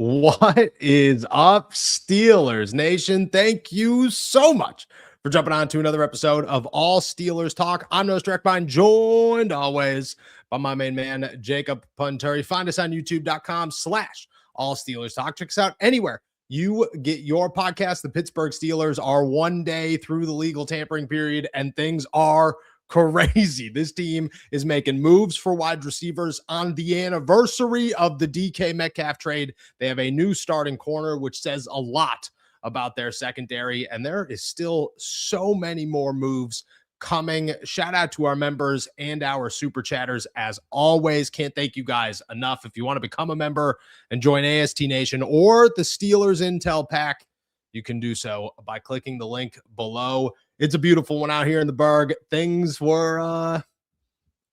What is up, Steelers Nation? Thank you so much for jumping on to another episode of All Steelers Talk. I'm Noah's Direct Mind, joined always by my main man, Jacob Punt. Find us on youtube.com/All Steelers Talk. Check us out anywhere you get your podcast. The Pittsburgh Steelers are one day through the legal tampering period, and things are crazy. This team is making moves for wide receivers on the anniversary of the DK Metcalf trade. They have a new starting corner, which says a lot about their secondary, and there is still so many more moves coming. Shout out to our members and our super chatters as always. Can't thank you guys enough. If you want to become a member and join AST Nation or the Steelers Intel Pack, you can do so by clicking the link below. It's a beautiful one out here in the Berg. Things were,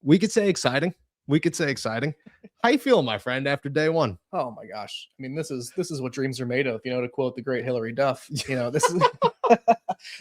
we could say exciting. How you feeling, my friend, after day one? Oh my gosh. I mean, this is what dreams are made of, to quote the great Hillary Duff. This is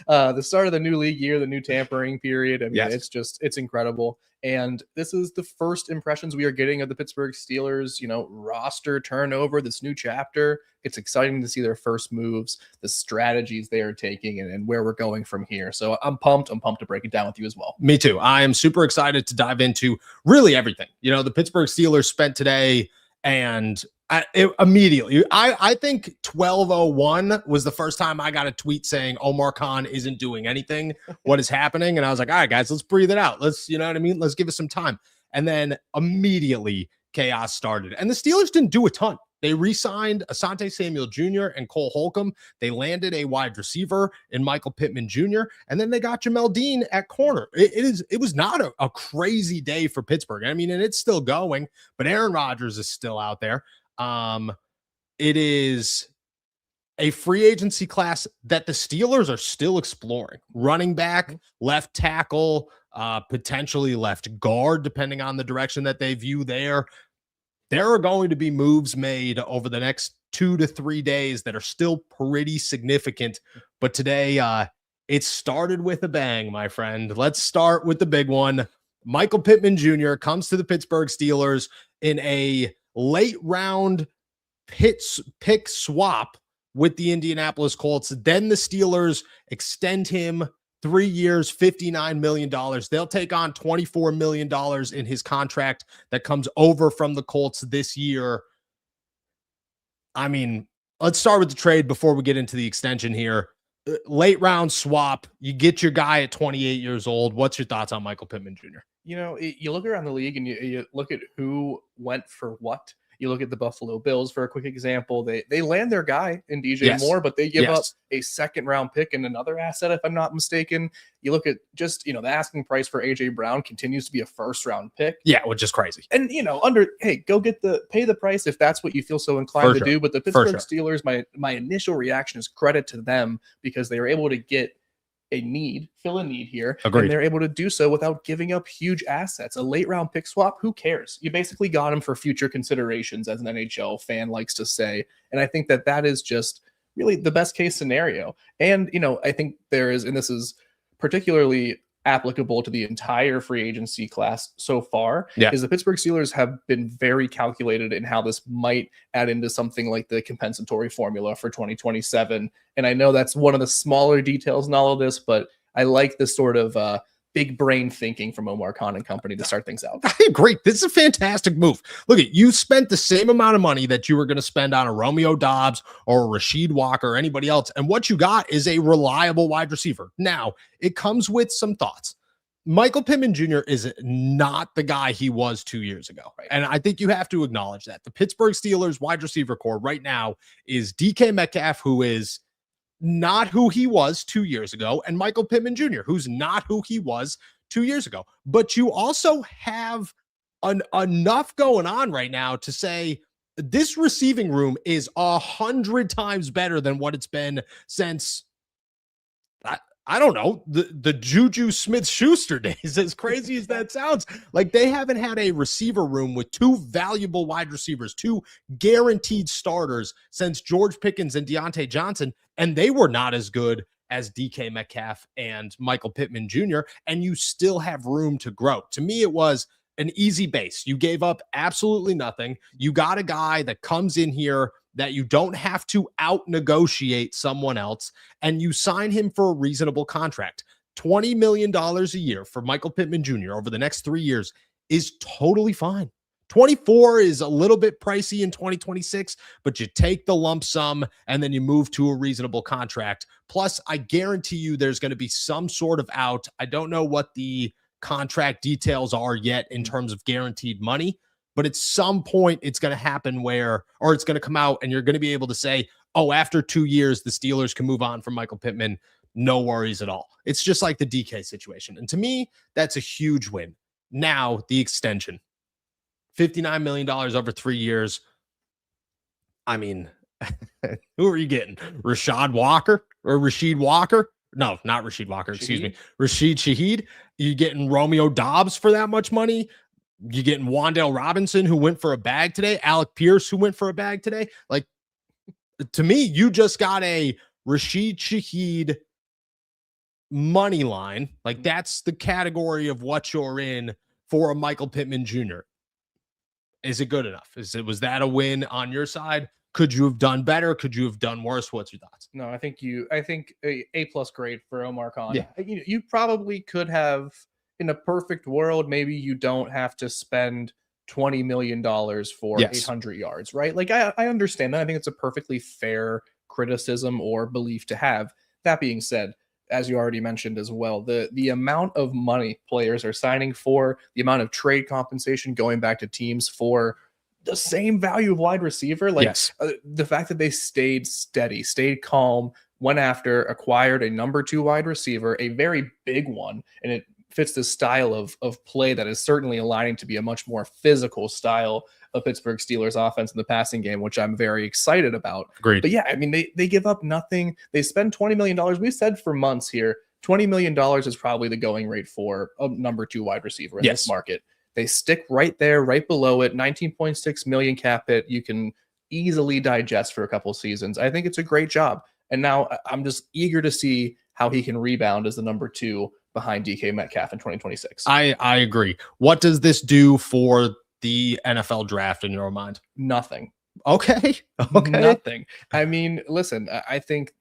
the start of the new league year, the new tampering period. I mean, yes. It's incredible. And this is the first impressions we are getting of the Pittsburgh Steelers, roster turnover, this new chapter. It's exciting to see their first moves, the strategies they are taking, and where we're going from here. So I'm pumped. I'm pumped to break it down with you as well. Me too. I am super excited to dive into really everything. The Pittsburgh Steelers spent today, and I think 12:01 was the first time I got a tweet saying Omar Khan isn't doing anything. What is happening? And I was like, all right, guys, let's breathe it out. Let's, let's give it some time. And then immediately chaos started. And the Steelers didn't do a ton. They re-signed Asante Samuel Jr. and Cole Holcomb. They landed a wide receiver in Michael Pittman Jr. And then they got Jamal Dean at corner. It was not a crazy day for Pittsburgh. I mean, and it's still going, but Aaron Rodgers is still out there. It is a free agency class that the Steelers are still exploring. Running back, left tackle, potentially left guard, depending on the direction that they view there. There are going to be moves made over the next 2 to 3 days that are still pretty significant. But today, it started with a bang, my friend. Let's start with the big one. Michael Pittman Jr. comes to the Pittsburgh Steelers in a late round pick swap with the Indianapolis Colts. Then the Steelers extend him 3 years, $59 million. They'll take on $24 million in his contract that comes over from the Colts this year. I mean, let's start with the trade before we get into the extension here. Late round swap. You get your guy at 28 years old. What's your thoughts on Michael Pittman Jr.? You look around the league and you look at who went for what. You look at the Buffalo Bills for a quick example. They land their guy in DJ Moore, but they give up a second-round pick and another asset, if I'm not mistaken. You look at just, the asking price for A.J. Brown continues to be a first-round pick. Yeah, which is crazy. And, go pay the price if that's what you feel so inclined to do. But the Pittsburgh Steelers, my initial reaction is credit to them because they were able to get fill a need here. Agreed. And they're able to do so without giving up huge assets. A late round pick swap, who cares? You basically got him for future considerations, as an NHL fan likes to say. And I think that is just really the best case scenario. And, I think and this is particularly applicable to the entire free agency class so far, is the Pittsburgh Steelers have been very calculated in how this might add into something like the compensatory formula for 2027. And I know that's one of the smaller details in all of this, but I like this sort of big brain thinking from Omar Khan and company to start things out. I agree. This is a fantastic move. Look, you spent the same amount of money that you were going to spend on a Romeo Doubs or a Rasheed Walker or anybody else. And what you got is a reliable wide receiver. Now, it comes with some thoughts. Michael Pittman Jr. is not the guy he was 2 years ago. Right. And I think you have to acknowledge that. The Pittsburgh Steelers wide receiver core right now is DK Metcalf, who is not who he was 2 years ago, and Michael Pittman Jr., who's not who he was 2 years ago. But you also have enough going on right now to say this receiving room is 100 times better than what it's been since, I don't know, the Juju Smith-Schuster days, as crazy as that sounds. Like, they haven't had a receiver room with two valuable wide receivers, two guaranteed starters since George Pickens and Deontay Johnson, and they were not as good as DK Metcalf and Michael Pittman Jr., and you still have room to grow. To me, it was an easy base. You gave up absolutely nothing. You got a guy that comes in here that you don't have to out-negotiate someone else, and you sign him for a reasonable contract. $20 million a year for Michael Pittman Jr. over the next 3 years is totally fine. 24 is a little bit pricey in 2026, but you take the lump sum and then you move to a reasonable contract. Plus, I guarantee you there's going to be some sort of out. I don't know what the contract details are yet in terms of guaranteed money, but at some point it's going to happen or it's going to come out and you're going to be able to say, oh, after 2 years, the Steelers can move on from Michael Pittman. No worries at all. It's just like the DK situation. And to me, that's a huge win. Now, the extension. $59 million over 3 years. I mean, who are you getting? Rashad Walker or Rasheed Walker? No, not Rasheed Walker. Excuse me. Rashid Shaheed. You getting Romeo Dobbs for that much money? You getting Wan'Dale Robinson, who went for a bag today? Alec Pierce, who went for a bag today? Like, to me, you just got a Rashid Shaheed money line. Like, that's the category of what you're in for a Michael Pittman Jr. Is it good enough? Was that a win on your side? Could you have done better? Could you have done worse? What's your thoughts? No, I think A+ grade for Omar Khan. Yeah. You probably could have, in a perfect world, maybe you don't have to spend $20 million for 800 yards, right? Like, I understand that. I think it's a perfectly fair criticism or belief to have. That being said, as you already mentioned as well, the amount of money players are signing for, the amount of trade compensation going back to teams for the same value of wide receiver, like the fact that they stayed steady, stayed calm, went after, acquired a number 2 wide receiver, a very big one, and it fits the style of play that is certainly aligning to be a much more physical style of Pittsburgh Steelers offense in the passing game, which I'm very excited about. Agreed. But yeah, I mean, they give up nothing. They spend $20 million. We've said for months here, $20 million is probably the going rate for a number 2 wide receiver in this market. They stick right there, right below it. 19.6 million cap hit. You can easily digest for a couple seasons. I think it's a great job. And now I'm just eager to see how he can rebound as the number 2 behind DK Metcalf in 2026. I agree. What does this do for the NFL draft in your mind? Nothing. Okay. Nothing. I mean, listen, I think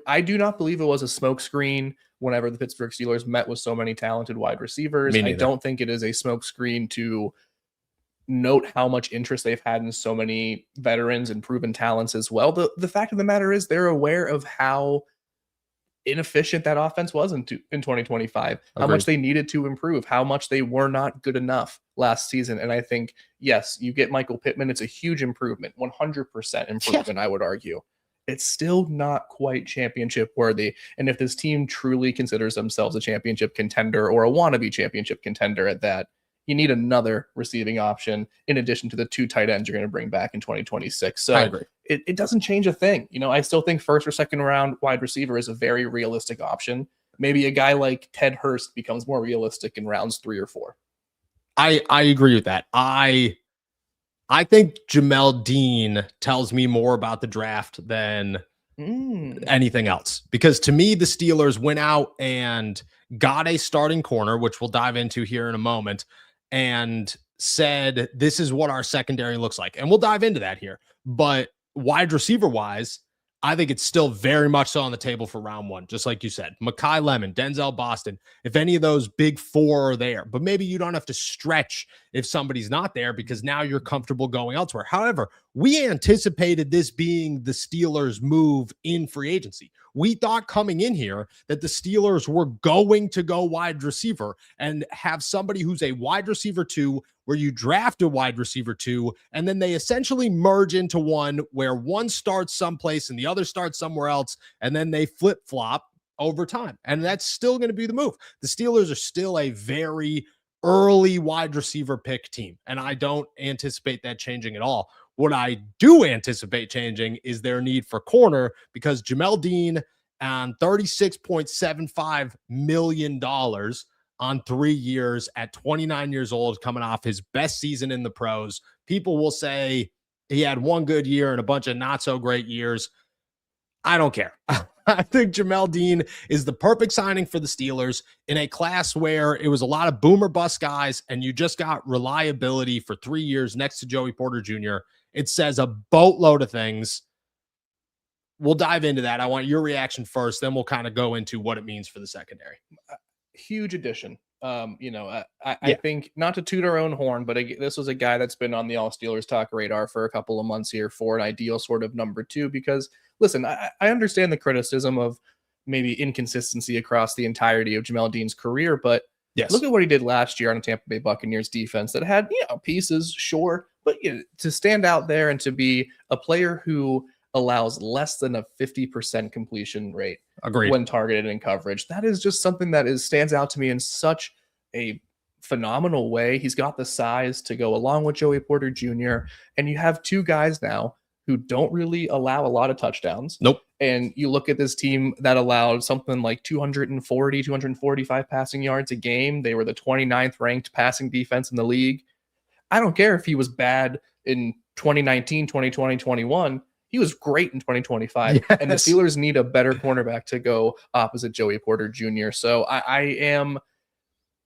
I do not believe it was a smokescreen whenever the Pittsburgh Steelers met with so many talented wide receivers. I don't think it is a smokescreen to note how much interest they've had in so many veterans and proven talents as well. The fact of the matter is they're aware of how inefficient that offense was in 2025, how much they needed to improve, how much they were not good enough last season. And I think, yes, you get Michael Pittman. It's a huge improvement, 100% improvement, I would argue. It's still not quite championship worthy. And if this team truly considers themselves a championship contender or a wannabe championship contender at that, you need another receiving option in addition to the 2 tight ends you're going to bring back in 2026. So I agree. It doesn't change a thing. I still think first or second round wide receiver is a very realistic option. Maybe a guy like Ted Hurst becomes more realistic in rounds 3 or 4. I agree with that. I think Jamal Dean tells me more about the draft than anything else, because to me, the Steelers went out and got a starting corner, which we'll dive into here in a moment, and said, this is what our secondary looks like. And we'll dive into that here. But wide receiver wise, I think it's still very much so on the table for round 1, just like you said. Mekhi Lemon, Denzel Boston, if any of those big 4 are there, but maybe you don't have to stretch if somebody's not there because now you're comfortable going elsewhere. However, we anticipated this being the Steelers' move in free agency. We thought coming in here that the Steelers were going to go wide receiver and have somebody who's a wide receiver 2, where you draft a wide receiver 2, and then they essentially merge into one where one starts someplace and the other starts somewhere else, and then they flip-flop over time. And that's still going to be the move. The Steelers are still a very early wide receiver pick team, and I don't anticipate that changing at all. What I do anticipate changing is their need for corner, because Jamal Dean on $36.75 million on 3 years at 29 years old, coming off his best season in the pros. People will say he had one good year and a bunch of not so great years. I don't care. I think Jamal Dean is the perfect signing for the Steelers in a class where it was a lot of boomer bust guys, and you just got reliability for 3 years next to Joey Porter Jr. It says a boatload of things. we'll dive into that. I want your reaction first, then we'll kind of go into what it means for the secondary. Huge addition. I think, not to toot our own horn, but this was a guy that's been on the All Steelers talk radar for a couple of months here for an ideal sort of number 2, because listen, I understand the criticism of maybe inconsistency across the entirety of Jamal Dean's career, but look at what he did last year on a Tampa Bay Buccaneers defense that had, pieces, sure, but to stand out there and to be a player who allows less than a 50% completion rate when targeted in coverage, that is just something that stands out to me in such a phenomenal way. He's got the size to go along with Joey Porter Jr., and you have 2 guys now who don't really allow a lot of touchdowns. Nope. And you look at this team that allowed something like 240, 245 passing yards a game. They were the 29th ranked passing defense in the league. I don't care if he was bad in 2019, 2020, 21. He was great in 2025. Yes. And the Steelers need a better cornerback to go opposite Joey Porter Jr. So I am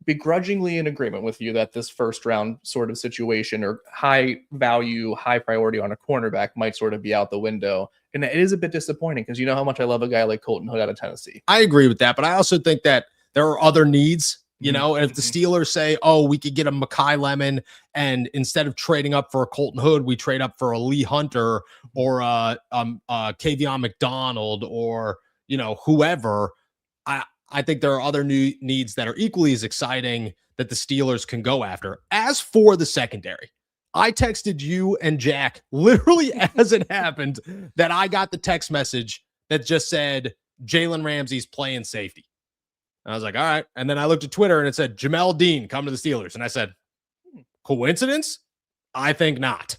begrudgingly in agreement with you that this first round sort of situation, or high value, high priority on a cornerback, might sort of be out the window. And it is a bit disappointing because you know how much I love a guy like Colton Hood out of Tennessee. I agree with that, but I also think that there are other needs. And if the Steelers say, oh, we could get a Mekhi Lemon, and instead of trading up for a Colton Hood, we trade up for a Lee Hunter or Kavion McDonald or, whoever, I think there are other new needs that are equally as exciting that the Steelers can go after. As for the secondary, I texted you and Jack literally as it happened that I got the text message that just said Jalen Ramsey's playing safety. I was like, all right. And then I looked at Twitter and it said, Jamal Dean, come to the Steelers. And I said, coincidence? I think not.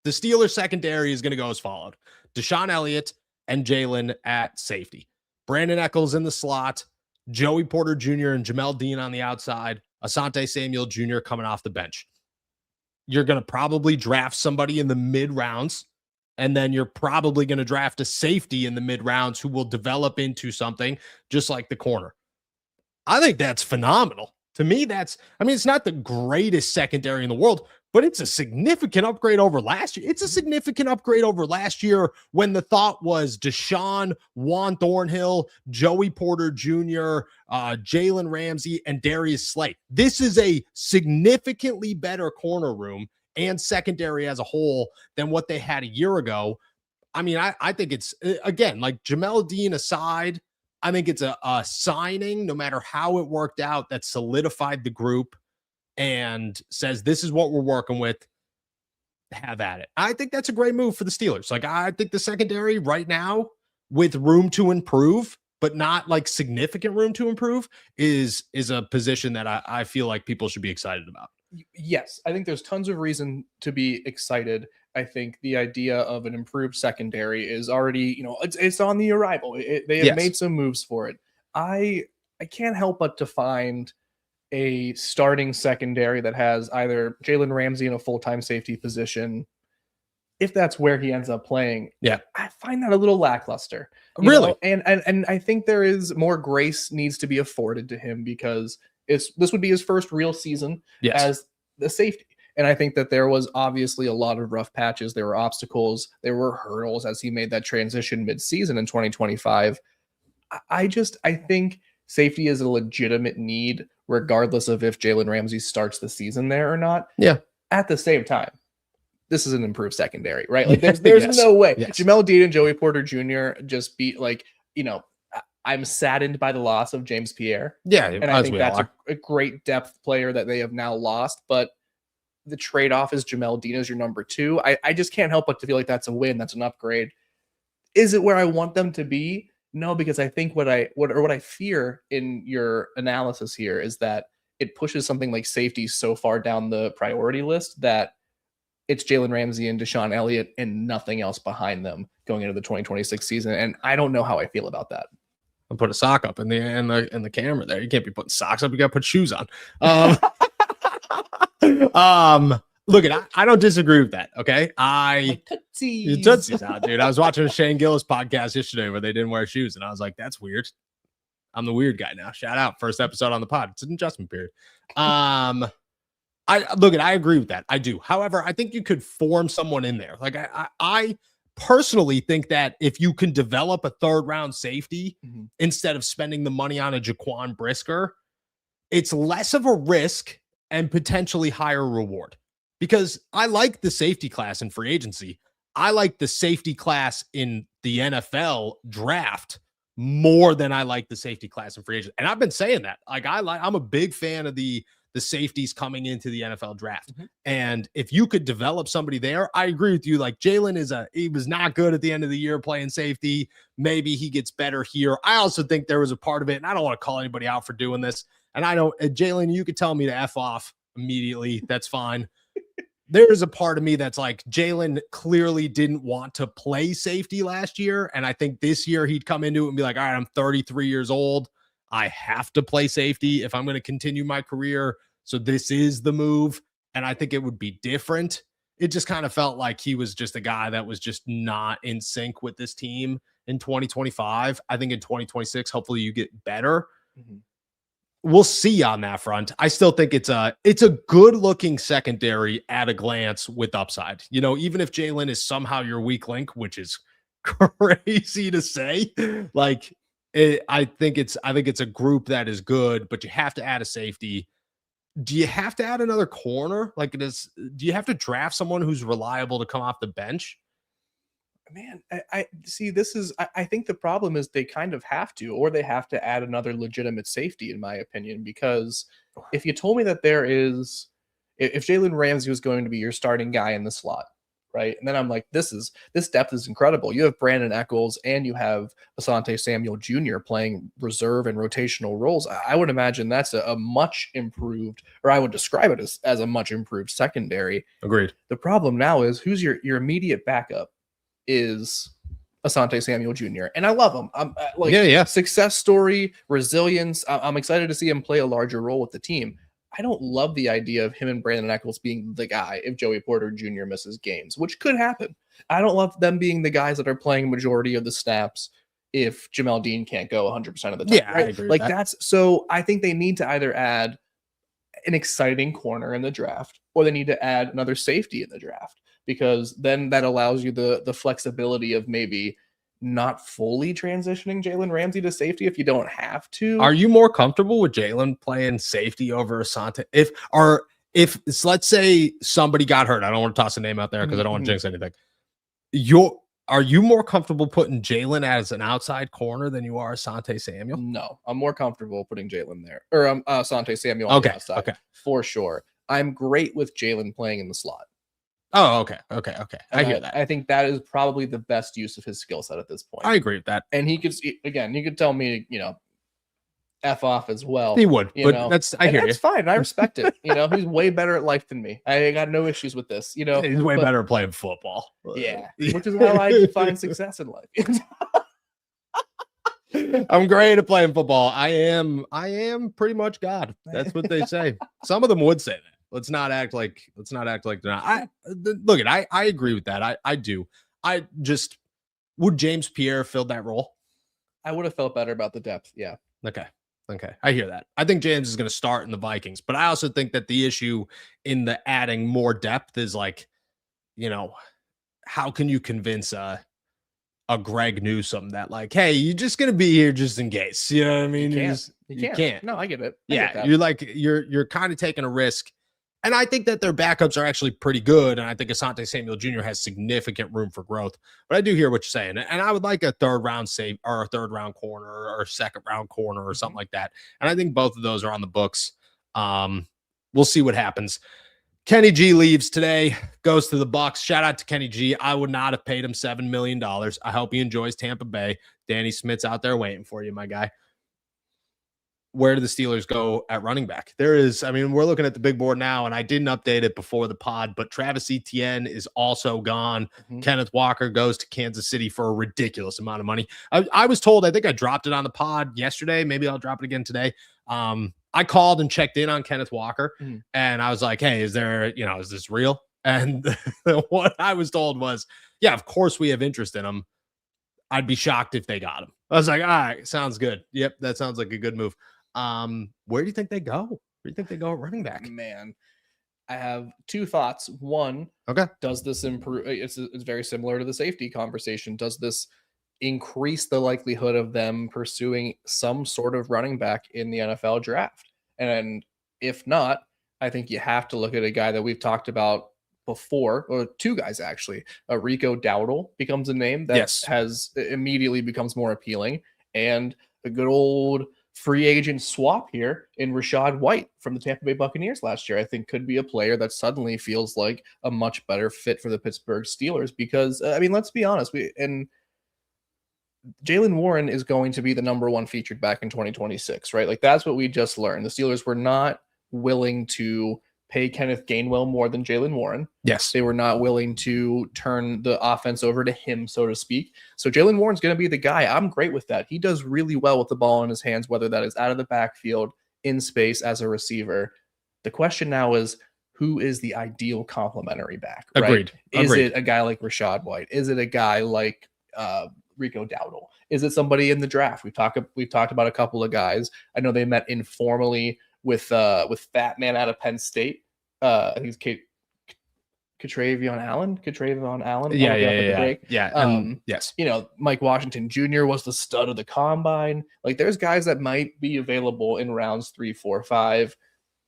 The Steelers secondary is going to go as followed. Deshaun Elliott and Jalen at safety. Brandon Echols in the slot. Joey Porter Jr. and Jamal Dean on the outside. Asante Samuel Jr. coming off the bench. You're going to probably draft somebody in the mid rounds. And then you're probably going to draft a safety in the mid rounds who will develop into something just like the corner. I think that's phenomenal. To me, it's not the greatest secondary in the world, but it's a significant upgrade over last year. It's a significant upgrade over last year when the thought was Deshaun, Juan Thornhill, Joey Porter Jr., Jalen Ramsey, and Darius Slay. This is a significantly better corner room and secondary as a whole than what they had a year ago. I think it's, again, like Jamal Dean aside, I think it's a signing, no matter how it worked out, that solidified the group and says, this is what we're working with. Have at it. I think that's a great move for the Steelers. Like, I think the secondary right now, with room to improve, but not like significant room to improve, is a position that I feel like people should be excited about. Yes, I think there's tons of reason to be excited. I think the idea of an improved secondary is already, it's on the arrival. They have made some moves for it. I can't help but to find a starting secondary that has either Jalen Ramsey in a full-time safety position, if that's where he ends up playing. Yeah, I find that a little lackluster. Really? And I think there is more grace needs to be afforded to him because this would be his first real season as the safety. And I think that there was obviously a lot of rough patches. There were obstacles. There were hurdles as he made that transition mid-season in 2025. I think safety is a legitimate need, regardless of if Jalen Ramsey starts the season there or not. Yeah. At the same time, this is an improved secondary, right? Like there's no way. Jamal Dean and Joey Porter Jr. just beat, I'm saddened by the loss of James Pierre. Yeah. And I think that's a great depth player that they have now lost, but the trade-off is Jamal Dean as your number 2. I just can't help but to feel like that's a win. That's an upgrade. Is it where I want them to be? No, because I think what I fear in your analysis here is that it pushes something like safety so far down the priority list that it's Jalen Ramsey and Deshaun Elliott and nothing else behind them going into the 2026 season. And I don't know how I feel about that. I'll put a sock up in the camera there. You can't be putting socks up. You got to put shoes on. Look, I don't disagree with that. Okay. Tootsies out, dude. I was watching a Shane Gillis podcast yesterday where they didn't wear shoes, and I was like, that's weird. I'm the weird guy now. Shout out. First episode on the pod. It's an adjustment period. I agree with that. I do. However, I think you could form someone in there. Like I personally think that if you can develop a third round safety Mhm. instead of spending the money on a Jaquan Brisker, it's less of a risk and potentially higher reward. Because I like the safety class in free agency. I like the safety class in the NFL draft more than I like the safety class in free agency. And I've been saying that. I'm a big fan of the safeties coming into the NFL draft. Mhm. And if you could develop somebody there, I agree with you. Like Jalen he was not good at the end of the year playing safety. Maybe he gets better here. I also think there was a part of it, and I don't want to call anybody out for doing this. And I don't, Jalen, you could tell me to F off immediately. That's fine. There's a part of me that's like, Jalen clearly didn't want to play safety last year. And I think this year he'd come into it and be like, all right, I'm 33 years old. I have to play safety if I'm going to continue my career. So this is the move. And I think it would be different. It just kind of felt like he was just a guy that was just not in sync with this team in 2025. I think in 2026, hopefully you get better. Mhm. We'll see on that front. I still think it's a good looking secondary at a glance with upside. You know, even if Jalen is somehow your weak link, which is crazy to say, like I think it's a group that is good, but you have to add a safety. Do you have to add another corner? Do you have to draft someone who's reliable to come off the bench? Man, I see. I think the problem is they kind of have to, or they have to add another legitimate safety, in my opinion. Because if you told me that if Jalen Ramsey was going to be your starting guy in the slot, right, and then I'm like, this depth is incredible. You have Brandon Echols and you have Asante Samuel Jr. playing reserve and rotational roles. I would imagine that's a much improved, or I would describe it as a much improved secondary. Agreed. The problem now is who's your immediate backup is Asante Samuel Jr. And I love him. I'm success story, resilience. I'm excited to see him play a larger role with the team. I don't love the idea of him and Brandon Echols being the guy if Joey Porter Jr. misses games, which could happen. I don't love them being the guys that are playing majority of the snaps if Jamal Dean can't go 100% of the time. Yeah, right? I agree with that. So I think they need to either add an exciting corner in the draft or they need to add another safety in the draft, because then that allows you the flexibility of maybe not fully transitioning Jalen Ramsey to safety if you don't have to. Are you more comfortable with Jalen playing safety over Asante? If let's say somebody got hurt, I don't want to toss a name out there because I don't want to jinx anything. Are you more comfortable putting Jalen as an outside corner than you are Asante Samuel? No, I'm more comfortable putting Jalen there, or Asante Samuel on the outside. Okay, for sure. I'm great with Jalen playing in the slot. Oh, okay. I hear that. I think that is probably the best use of his skill set at this point. I agree with that. And he could, again, you could tell me, F off as well. He would, but that's fine. I respect it. He's way better at life than me. I got no issues with this. He's way better at playing football. Yeah, which is how I define success in life. I'm great at playing football. I am pretty much God. That's what they say. Some of them would say that. Let's not act like they're not. I agree with that. I do. Would James Pierre fill that role? I would have felt better about the depth. Yeah. Okay. I hear that. I think James is going to start in the Vikings, but I also think that the issue in the adding more depth is how can you convince a Greg Newsome that hey, you're just going to be here just in case, you know what I mean? You can't. No, I get it. You're kind of taking a risk. And I think that their backups are actually pretty good. And I think Asante Samuel Jr. has significant room for growth. But I do hear what you're saying. And I would like a third round save or a third round corner or a second round corner or something like that. And I think both of those are on the books. We'll see what happens. Kenny G leaves today, goes to the Bucs. Shout out to Kenny G. I would not have paid him $7 million. I hope he enjoys Tampa Bay. Danny Smith's out there waiting for you, my guy. Where do the Steelers go at running back? We're looking at the big board now, and I didn't update it before the pod, but Travis Etienne is also gone. Mm-hmm. Kenneth Walker goes to Kansas City for a ridiculous amount of money. I was told, I think I dropped it on the pod yesterday. Maybe I'll drop it again today. I called and checked in on Kenneth Walker, and I was like, hey, is this real? And what I was told was, yeah, of course we have interest in him. I'd be shocked if they got him. I was like, all right, sounds good. Yep, that sounds like a good move. Where do you think they go? Where do you think they go at running back? Man, I have two thoughts. One, Okay. does this improve? It's very similar to the safety conversation. Does this increase the likelihood of them pursuing some sort of running back in the NFL draft? And if not, I think you have to look at a guy that we've talked about before, or two guys actually. Rico Dowdle becomes a name that has immediately becomes more appealing, and a good old free agent swap here in Rachaad White from the Tampa Bay Buccaneers last year, I think could be a player that suddenly feels like a much better fit for the Pittsburgh Steelers because, I mean, let's be honest, Jaylen Warren is going to be the number one featured back in 2026, right? Like that's what we just learned. The Steelers were not willing to pay Kenneth Gainwell more than Jaylen Warren. Yes. They were not willing to turn the offense over to him, so to speak. So Jaylen Warren's going to be the guy. I'm great with that. He does really well with the ball in his hands, whether that is out of the backfield, in space as a receiver. The question now is, who is the ideal complementary back? Right? Agreed. Is it a guy like Rachaad White? Is it a guy like Rico Dowdle? Is it somebody in the draft? We've talked about a couple of guys. I know they met informally with Fat Man out of Penn State. I think it's Catravion Allen. Yeah. Yes. You know, Mike Washington Jr. was the stud of the combine. Like, there's guys that might be available in rounds 3, 4, 5.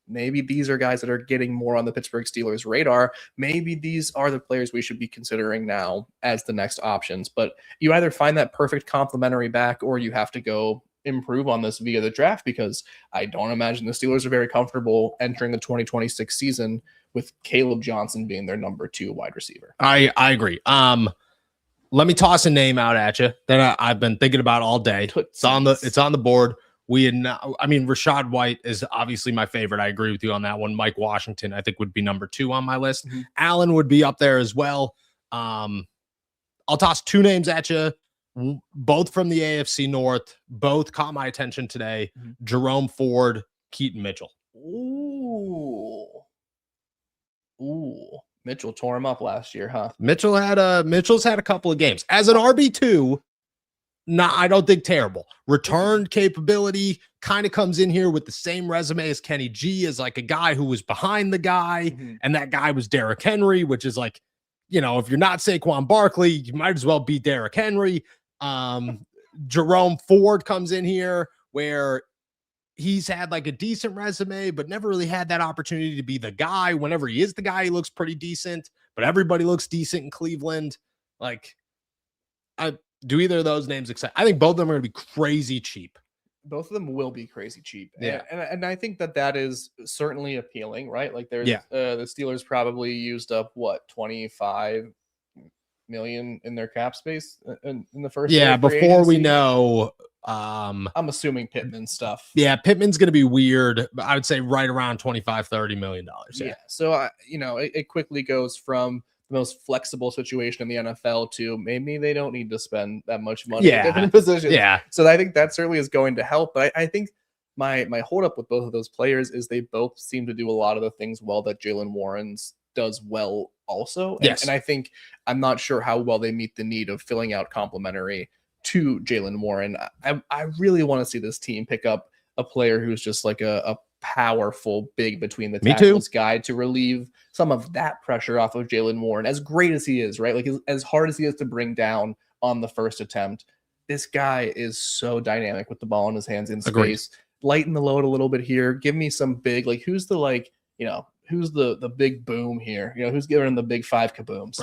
Maybe these are guys that are getting more on the Pittsburgh Steelers radar. Maybe these are the players we should be considering now as the next options. But you either find that perfect complementary back, or you have to go improve on this via the draft, because I don't imagine the Steelers are very comfortable entering the 2026 season with Caleb Johnson being their number 2 wide receiver. I agree. Let me toss a name out at you that I've been thinking about all day. It's on the board. Rachaad White is obviously my favorite. I agree with you on that one. Mike Washington, I think, would be number 2 on my list. Mm-hmm. Allen would be up there as well. I'll toss 2 names at you, both from the AFC North. Both caught my attention today. Mm-hmm. Jerome Ford, Keaton Mitchell. Ooh. Mitchell tore him up last year, huh? Mitchell's had a couple of games. As an RB2, I don't think terrible. Return capability kind of comes in here with the same resume as Kenny G, as like a guy who was behind the guy, mm-hmm. and that guy was Derrick Henry, which is like, you know, if you're not Saquon Barkley, you might as well be Derrick Henry. Jerome Ford comes in here where he's had like a decent resume, but never really had that opportunity to be the guy. Whenever he is the guy, he looks pretty decent, but everybody looks decent in Cleveland. Like, do either of those names excite? I think both of them are going to be crazy cheap. Both of them will be crazy cheap. Yeah. And I think that is certainly appealing, right? Like there's the Steelers probably used up 25 million in their cap space in the first year before we know. I'm assuming Pittman stuff. Yeah, Pittman's going to be weird, but I would say right around $25-30 million. Yeah. So it quickly goes from the most flexible situation in the NFL to maybe they don't need to spend that much money in different positions. Yeah. So I think that certainly is going to help. But I think my holdup with both of those players is they both seem to do a lot of the things well that Jaylen Warren does well also. And I think I'm not sure how well they meet the need of filling out complementary to Jaylen Warren. I really want to see this team pick up a player who's just like a powerful big between the tackles guy to relieve some of that pressure off of Jaylen Warren, as great as he is, right? Like as hard as he is to bring down on the first attempt, this guy is so dynamic with the ball in his hands in space. Lighten the load a little bit here. Give me some big, like who's the big boom here? You know, who's giving him the big 5 kabooms?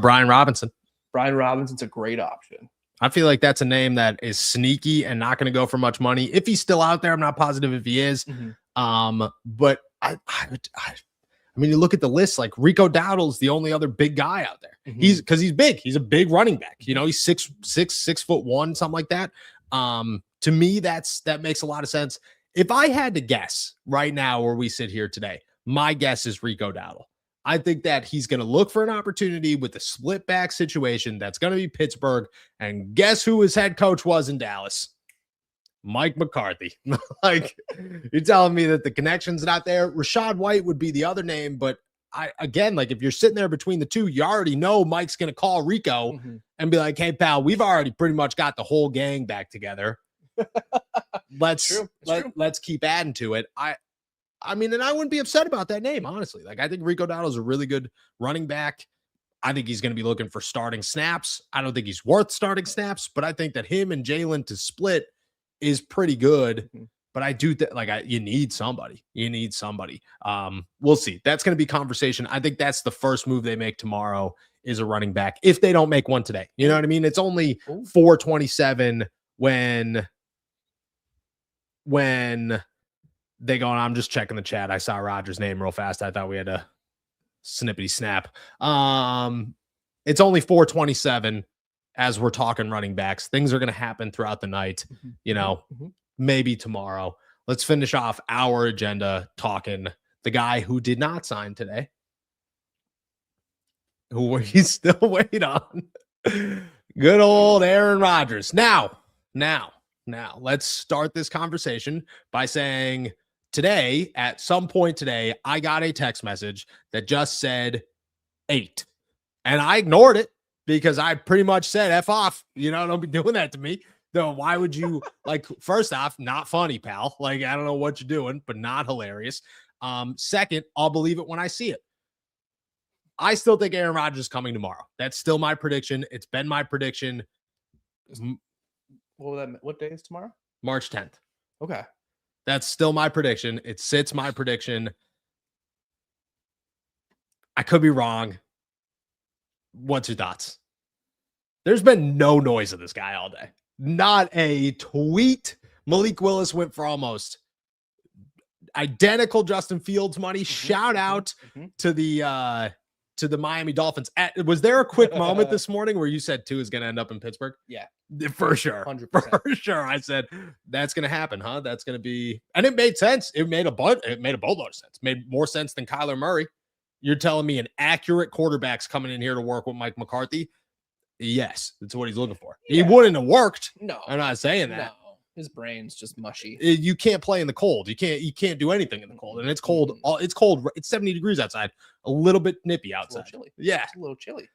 Brian Robinson. Brian Robinson's a great option. I feel like that's a name that is sneaky and not going to go for much money. If he's still out there, I'm not positive if he is. Mm-hmm. But I mean, you look at the list, like Rico Dowdle's the only other big guy out there. Mm-hmm. He's big. He's a big running back. You know, he's 6'1", something like that. To me, that makes a lot of sense. If I had to guess right now where we sit here today, my guess is Rico Dowdle. I think that he's going to look for an opportunity with the split back situation that's going to be Pittsburgh. And guess who his head coach was in Dallas? Mike McCarthy. Like, you're telling me that the connection's not there. Rachaad White would be the other name. But if you're sitting there between the two, you already know Mike's going to call Rico and be like, hey, pal, we've already pretty much got the whole gang back together. Let's keep adding to it. I mean, and I wouldn't be upset about that name, honestly. Like, I think Rico Dowdle is a really good running back. I think he's going to be looking for starting snaps. I don't think he's worth starting snaps, but I think that him and Jalen to split is pretty good. Mhm. But I do you need somebody. You need somebody. We'll see. That's going to be conversation. I think that's the first move they make tomorrow is a running back. If they don't make one today, you know what I mean? It's only 4:27 when they go on. I'm just checking the chat. I saw Rodgers' name real fast. I thought we had a snippety snap. It's only 4:27 as we're talking running backs. Things are going to happen throughout the night. You know, maybe tomorrow. Let's finish off our agenda talking the guy who did not sign today, who he's still waiting on. Good old Aaron Rodgers. Now, let's start this conversation by saying today, at some point today, I got a text message that just said 8. And I ignored it because I pretty much said F off. You know, don't be doing that to me. No, why would you first off, not funny, pal. Like, I don't know what you're doing, but not hilarious. Second, I'll believe it when I see it. I still think Aaron Rodgers is coming tomorrow. That's still my prediction. It's been my prediction. What day is tomorrow? March 10th. Okay. That's still my prediction. It sits my prediction. I could be wrong. What's your thoughts? There's been no noise of this guy all day. Not a tweet. Malik Willis went for almost identical Justin Fields money. Shout out to the Miami Dolphins. Was there a quick moment this morning where you said Tua is going to end up in Pittsburgh? Yeah, for sure. 100%. For sure. I said that's going to happen, huh? That's going to be, and it made sense. It made a boatload of sense. It made more sense than Kyler Murray. You're telling me an accurate quarterback's coming in here to work with Mike McCarthy? Yes, that's what he's looking for. Yeah. He wouldn't have worked. No, I'm not saying that. No. His brain's just mushy. You can't play in the cold. You can't do anything in the cold. And it's cold. It's cold. It's 70 degrees outside. A little bit nippy outside. It's a little chilly. Yeah. It's a little chilly.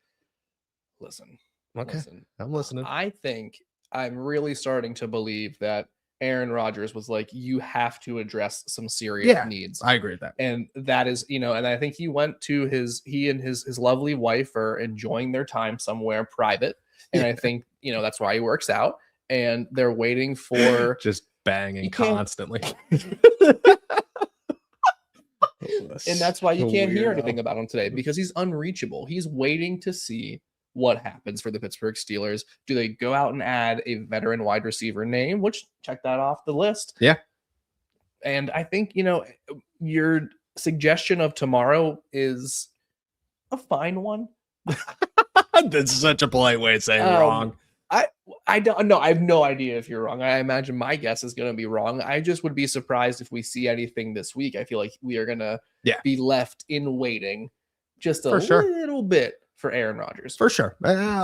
Listen. Okay. Listen. I'm listening. I think I'm really starting to believe that Aaron Rodgers was like, you have to address some serious needs. I agree with that. And that is, and I think he went to he and his lovely wife are enjoying their time somewhere private. And I think, that's why he works out. And they're waiting for just banging constantly. And that's why you can't hear anything about him today, because he's unreachable. He's waiting to see what happens for the Pittsburgh Steelers. Do they go out and add a veteran wide receiver name, which check that off the list? Yeah. And I think, your suggestion of tomorrow is a fine one. That's such a polite way of saying wrong. I don't know. I have no idea if you're wrong. I imagine my guess is going to be wrong. I just would be surprised if we see anything this week. I feel like we are going to be left in waiting just a little bit for Aaron Rodgers. For sure.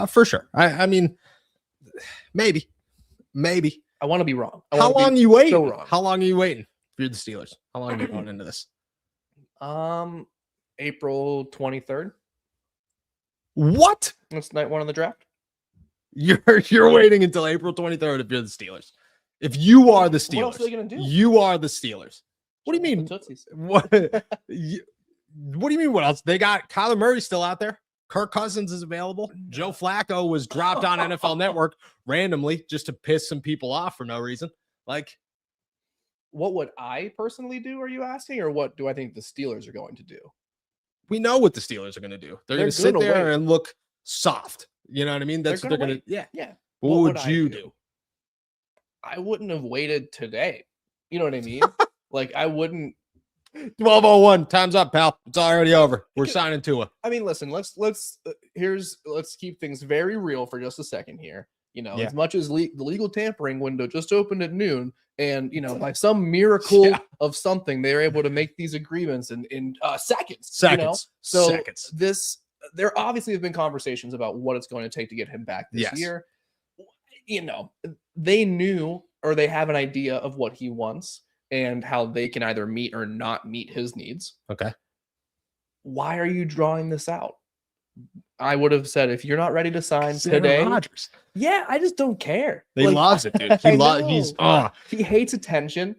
For sure. I mean, maybe. I want to be wrong. How long are you waiting? So wrong. How long are you waiting for the Steelers? How long are you going into this? April 23rd. What? That's night one of the draft. You're waiting until April 23rd if you're the Steelers. If you are the Steelers, what else are they gonna do? You are the Steelers. What do you mean? What? What do you mean? What else? They got Kyler Murray still out there. Kirk Cousins is available. Joe Flacco was dropped on NFL Network randomly just to piss some people off for no reason. Like, what would I personally do? Are you asking, or what do I think the Steelers are going to do? We know what the Steelers are going to do. They're going to sit there and look soft. You know what I mean? That's what they're going to. Yeah. What would you do? I wouldn't have waited today. You know what I mean? Like, I wouldn't. 12:01. Time's up, pal. It's already over. We're signing Tua. I mean, listen. Let's keep things very real for just a second here. As much as the legal tampering window just opened at noon, and by some miracle of something, they were able to make these agreements in seconds. So seconds. There obviously have been conversations about what it's going to take to get him back this year. They knew, or they have an idea of what he wants and how they can either meet or not meet his needs. Okay. Why are you drawing this out? I would have said, if you're not ready to sign today, Rodgers. Yeah, I just don't care. He loves it, dude. He hates attention.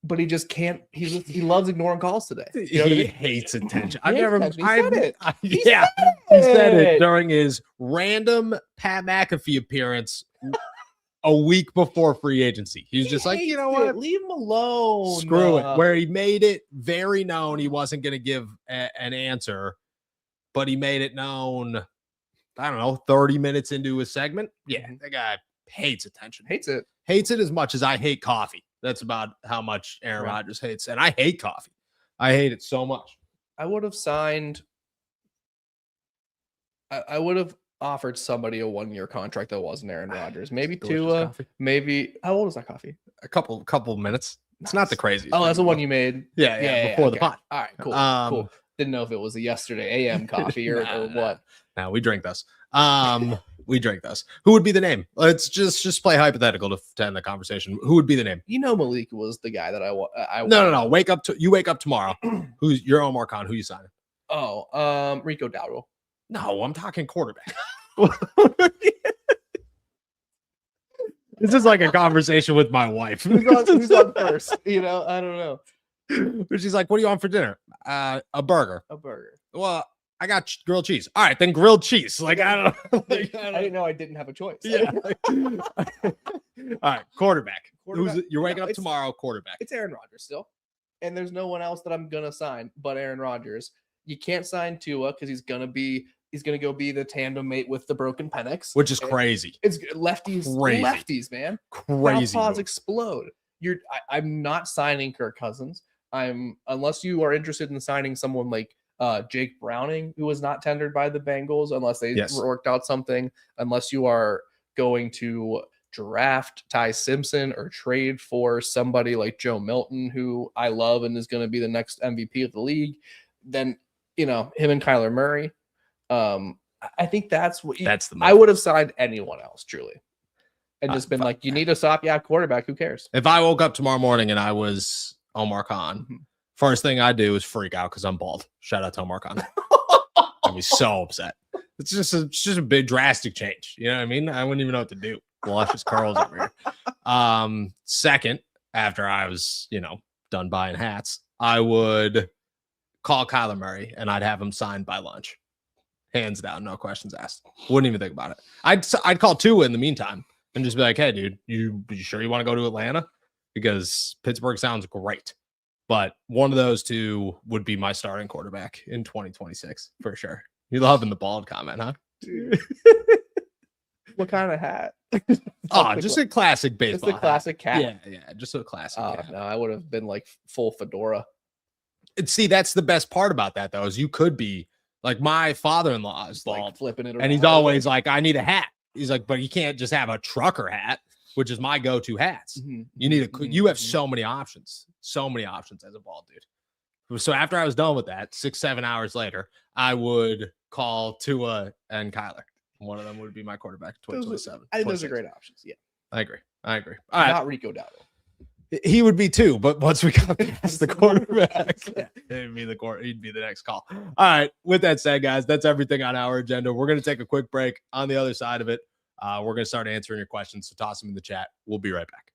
but he just can't. He loves ignoring calls today. You know what I He mean? hates attention. He I've hates never. attention. He said it. He Yeah, said he said it it. during his random Pat McAfee appearance a week before free agency. He's just like, you know what? Leave him alone. Screw it. Where he made it very known he wasn't going to give an answer, but he made it known, I don't know, 30 minutes into his segment. Yeah, that guy hates attention. Hates it. Hates it as much as I hate coffee. That's about how much Aaron Rodgers hates. And I hate coffee. I hate it so much. I would have signed. I would have offered somebody a 1-year contract that wasn't Aaron Rodgers. Maybe Tua. Maybe. How old is that coffee? A couple minutes. It's not the craziest. Oh, that's the one you made. Yeah, before the pot. All right, cool. Didn't know if it was a yesterday AM coffee or what. No, we drink this. We drink this. Who would be the name? Let's just play hypothetical to end the conversation. Who would be the name? You know, Malik was the guy that I No. You wake up tomorrow. Who's your Omar Khan? Who you signing? Oh, Rico Dowdle. No, I'm talking quarterback. This is like a conversation with my wife. Who's on first? You know, I don't know. She's like, "What do you want for dinner?" A burger. A burger. Well, I got grilled cheese. All right, then grilled cheese. Like, I don't know. I didn't know I didn't have a choice. Yeah. All right, quarterback. You're waking up tomorrow, quarterback. It's Aaron Rodgers still. And there's no one else that I'm going to sign but Aaron Rodgers. You can't sign Tua because he's going to go be the tandem mate with the broken Penix. Which is crazy. It's lefties, man. Crazy. Southpaws explode. I'm not signing Kirk Cousins. Unless you are interested in signing someone like Jake Browning, who was not tendered by the Bengals, unless they worked out something, unless you are going to draft Ty Simpson or trade for somebody like Joe Milton, who I love and is going to be the next MVP of the league, then, you know, him and Kyler Murray. I think that's the most. I would have signed anyone else, truly. And just been like, you need a stopgap quarterback. Who cares? If I woke up tomorrow morning and I was Omar Khan, first thing I do is freak out because I'm bald. Shout out to Omar Khan. I'd be so upset. It's just a big drastic change. You know what I mean? I wouldn't even know what to do. Luscious curls over here. Second, after I was, done buying hats, I would call Kyler Murray and I'd have him signed by lunch. Hands down, no questions asked. Wouldn't even think about it. I'd call Tua in the meantime and just be like, hey, dude, you sure you want to go to Atlanta? Because Pittsburgh sounds great. But one of those two would be my starting quarterback in 2026 for sure. You're loving the bald comment, huh? What kind of hat? Just a classic baseball. Just a classic cap. Yeah, just a classic. No, I would have been like full fedora. And see, that's the best part about that, though, is you could be like my father-in-law is bald, like flipping it around. And he's always like, I need a hat. He's like, but you can't just have a trucker hat, which is my go-to hats. You need you have so many options as a bald dude. So after I was done with that, 6-7 hours later, I would call Tua and Kyler. One of them would be my quarterback. 2027. I think those are great options. Yeah, I agree. All right. Not Rico Dowdle. He would be too, but once we got past the quarterback, he'd be the next call. All right. With that said, guys, that's everything on our agenda. We're going to take a quick break. On the other side of it, we're going to start answering your questions. So toss them in the chat. We'll be right back.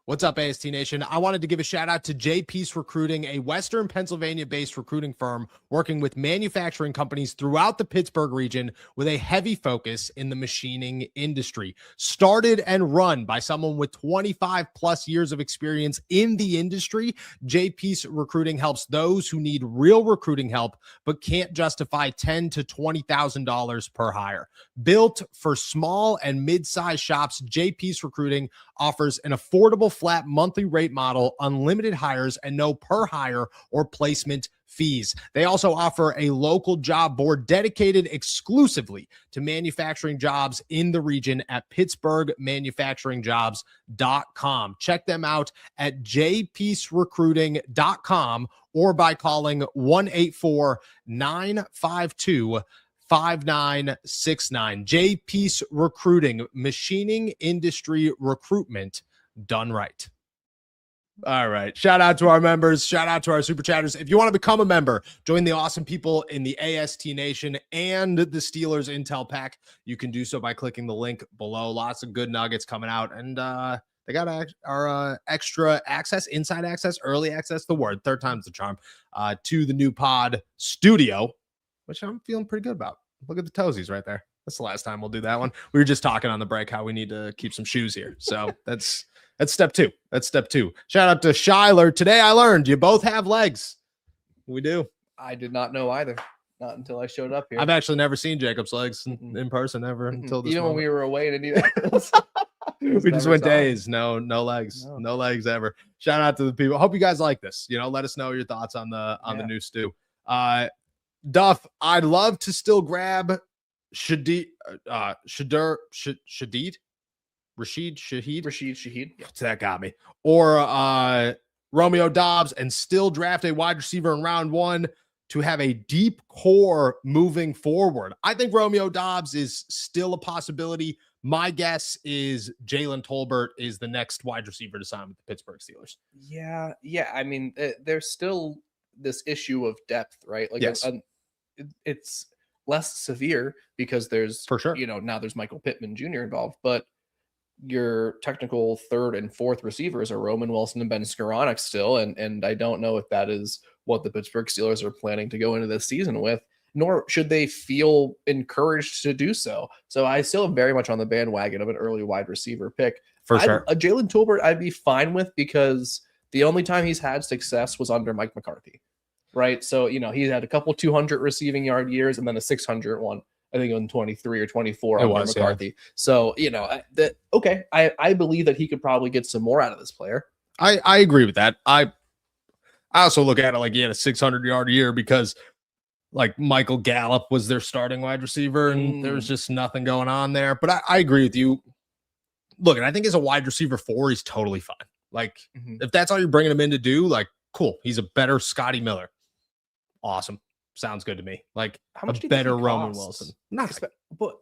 What's up, AST Nation? I wanted to give a shout out to JPE Recruiting, a Western Pennsylvania-based recruiting firm working with manufacturing companies throughout the Pittsburgh region with a heavy focus in the machining industry. Started and run by someone with 25 plus years of experience in the industry, JPE Recruiting helps those who need real recruiting help but can't justify $10,000 to $20,000 per hire. Built for small and mid-sized shops, JPE Recruiting offers an affordable flat monthly rate model, unlimited hires, and no per hire or placement fees. They also offer a local job board dedicated exclusively to manufacturing jobs in the region at pittsburghmanufacturingjobs.com. Check them out at jpeacerecruiting.com or by calling 1-844-952-5969. JPE Recruiting, machining industry recruitment done right. All right. Shout out to our members. Shout out to our super chatters. If you want to become a member, join the awesome people in the AST Nation and the Steelers Intel Pack. You can do so by clicking the link below. Lots of good nuggets coming out. And They got our extra access, inside access, early access, the word, third time's the charm, to the new pod studio, which I'm feeling pretty good about. Look at the toesies right there. That's the last time we'll do that one. We were just talking on the break how we need to keep some shoes here. So that's step two. That's step two. Shout out to Shyler. Today I learned you both have legs. We do. I did not know either. Not until I showed up here. I've actually never seen Jacob's legs in person ever until this Even moment. when we were away in Indianapolis. We just went days. No legs. No legs ever. Shout out to the people. Hope you guys like this. Let us know your thoughts on the new stew. Duff, I'd love to still grab Rashid Shaheed. Yeah. That got me. Or Romeo Doubs and still draft a wide receiver in round 1 to have a deep core moving forward. I think Romeo Doubs is still a possibility. My guess is Jalen Tolbert is the next wide receiver to sign with the Pittsburgh Steelers. Yeah. I mean, there's still this issue of depth, right? Like, yes. It's less severe because there's, for sure, now there's Michael Pittman Jr. involved, but your technical third and fourth receivers are Roman Wilson and Ben Skoranek still. And I don't know if that is what the Pittsburgh Steelers are planning to go into this season with, nor should they feel encouraged to do so. So I still am very much on the bandwagon of an early wide receiver pick. For sure. A Jalen Tolbert I'd be fine with because the only time he's had success was under Mike McCarthy, right? So, he had a couple 200 receiving yard years and then a 600 one, I think on 23 or 24 under McCarthy. Yeah. So, I believe that he could probably get some more out of this player. I agree with that. I also look at it like he had a 600-yard year because like Michael Gallup was their starting wide receiver and there was just nothing going on there. But I agree with you. Look, and I think as a wide receiver 4, he's totally fine. Like if that's all you're bringing him in to do, like cool. He's a better Scotty Miller. Awesome. Sounds good to me. Like how much a better Roman Wilson. Nothing. But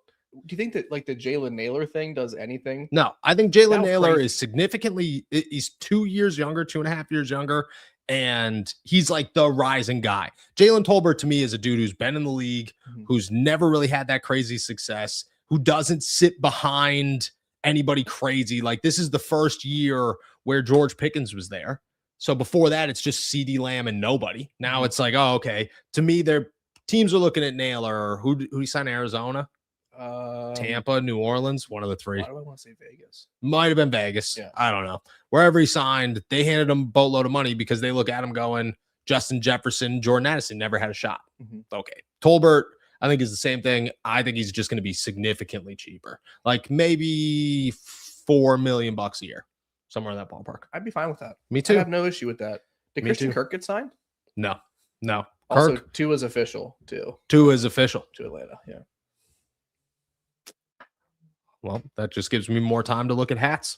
do you think that like the Jalen Naylor thing does anything? No, I think Jalen Naylor is significantly, he's 2 years younger, 2.5 years younger. And he's like the rising guy. Jalen Tolbert to me is a dude who's been in the league, who's never really had that crazy success, who doesn't sit behind anybody crazy. Like this is the first year where George Pickens was there. So before that, it's just CeeDee Lamb and nobody. Now it's like, oh, okay. To me, their teams are looking at Naylor. Who he signed Arizona? Tampa, New Orleans, one of the three. Why do I want to say Vegas? Might have been Vegas. Yeah. I don't know. Wherever he signed, they handed him a boatload of money because they look at him going, Justin Jefferson, Jordan Addison never had a shot. Okay. Tolbert, I think is the same thing. I think he's just going to be significantly cheaper. Like maybe $4 million a year. Somewhere in that ballpark. I'd be fine with that. Me too. I have no issue with that. Did Christian Kirk get signed? No. Also, Kirk. 2 is official too. 2 is official. To Atlanta. Yeah. Well, that just gives me more time to look at hats.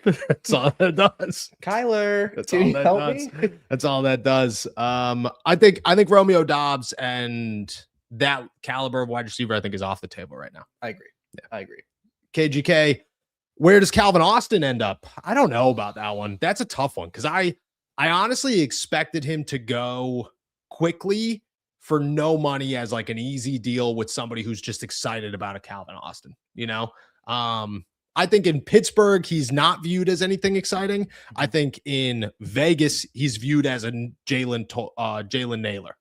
That's all that does. Kyler, that's all that does. That's all that does. I think Romeo Doubs and that caliber of wide receiver, I think, is off the table right now. I agree. Yeah, I agree. KGK, where does Calvin Austin end up? I don't know about that one. That's a tough one because I honestly expected him to go quickly for no money as like an easy deal with somebody who's just excited about a Calvin Austin, I think in Pittsburgh, he's not viewed as anything exciting. I think in Vegas, he's viewed as a Jalen Naylor,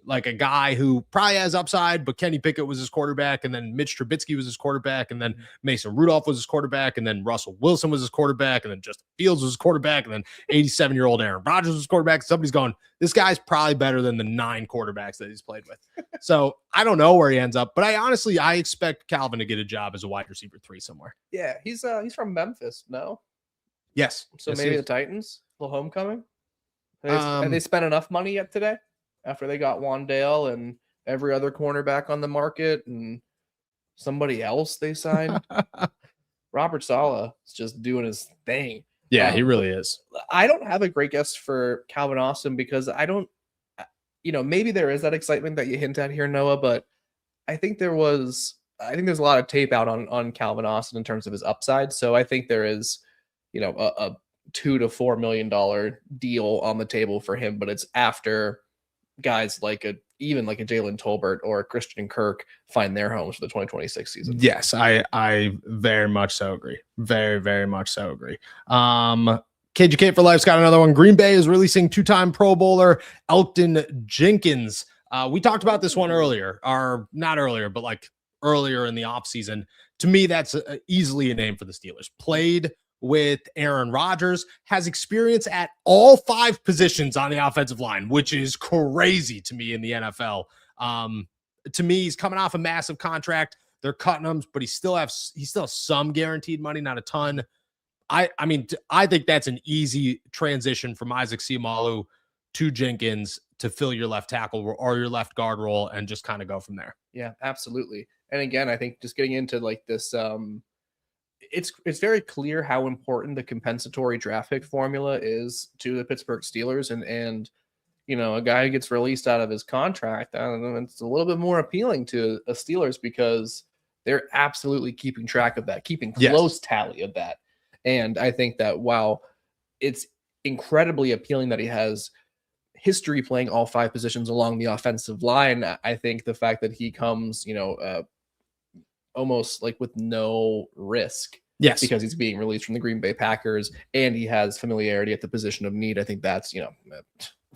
like a guy who probably has upside, but Kenny Pickett was his quarterback, and then Mitch Trubisky was his quarterback, and then Mason Rudolph was his quarterback, and then Russell Wilson was his quarterback, and then Justin Fields was his quarterback, and then 87-year-old Aaron Rodgers was his quarterback. Somebody's going, this guy's probably better than the 9 quarterbacks that he's played with. So I don't know where he ends up, but I expect Calvin to get a job as a wide receiver 3 somewhere. Yeah, he's from Memphis, no? Yes. So yes, maybe the Titans, a little homecoming. Have they spent enough money yet today? After they got Wandale and every other cornerback on the market and somebody else they signed. Robert Saleh is just doing his thing. Yeah, he really is. I don't have a great guess for Calvin Austin because I don't, maybe there is that excitement that you hint at here, Noah, but I think there's a lot of tape out on Calvin Austin in terms of his upside. So I think there is, a $2 to $4 million deal on the table for him, but it's after guys like even like a Jalen Tolbert or a Christian Kirk find their homes for the 2026 season. Yes, I very much so agree. Very, very much so agree. KGK for Life's got another one. Green Bay is releasing 2-time Pro Bowler Elgton Jenkins. We talked about this one earlier, or not earlier, but like earlier in the offseason. To me, that's easily a name for the Steelers. Played with Aaron Rodgers, has experience at all 5 positions on the offensive line, which is crazy to me in the NFL. To me, he's coming off a massive contract. They're cutting him, but he still has some guaranteed money, not a ton. I mean, I think that's an easy transition from Isaac Seumalo to Jenkins to fill your left tackle or your left guard role and just kind of go from there. Yeah, absolutely. And again, I think just getting into like this, it's very clear how important the compensatory draft pick formula is to the Pittsburgh Steelers, and you know, a guy who gets released out of his contract, I don't know, it's a little bit more appealing to the Steelers because they're absolutely keeping track of that, keeping close tally of that. And I think that while it's incredibly appealing that he has history playing all 5 positions along the offensive line, I think the fact that he comes, you know, almost like with no risk, because he's being released from the Green Bay Packers and he has familiarity at the position of need, I think that's, you know,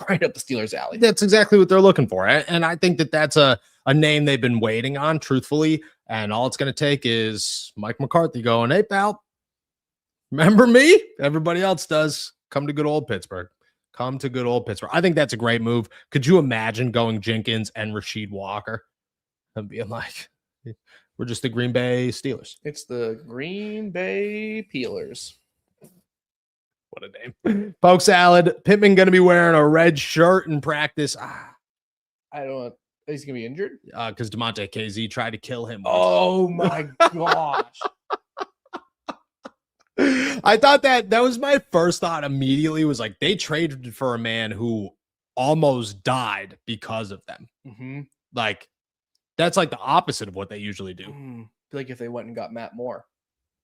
right up the Steelers' alley. That's exactly what they're looking for. And I think that that's a name they've been waiting on, truthfully. And all it's going to take is Mike McCarthy going, hey, pal, remember me? Everybody else does. Come to good old Pittsburgh. Come to good old Pittsburgh. I think that's a great move. Could you imagine going Jenkins and Rasheed Walker and being like, we're just the Green Bay Steelers? It's the Green Bay Peelers. What a name. Poke Salad. Pittman going to be wearing a red shirt in practice. I don't. He's going to be injured? Because DeMonte KZ tried to kill him. Oh, my gosh. I thought that was my first thought immediately, was like, they traded for a man who almost died because of them. Mm-hmm. Like, that's like the opposite of what they usually do. Like if they went and got Matt Moore.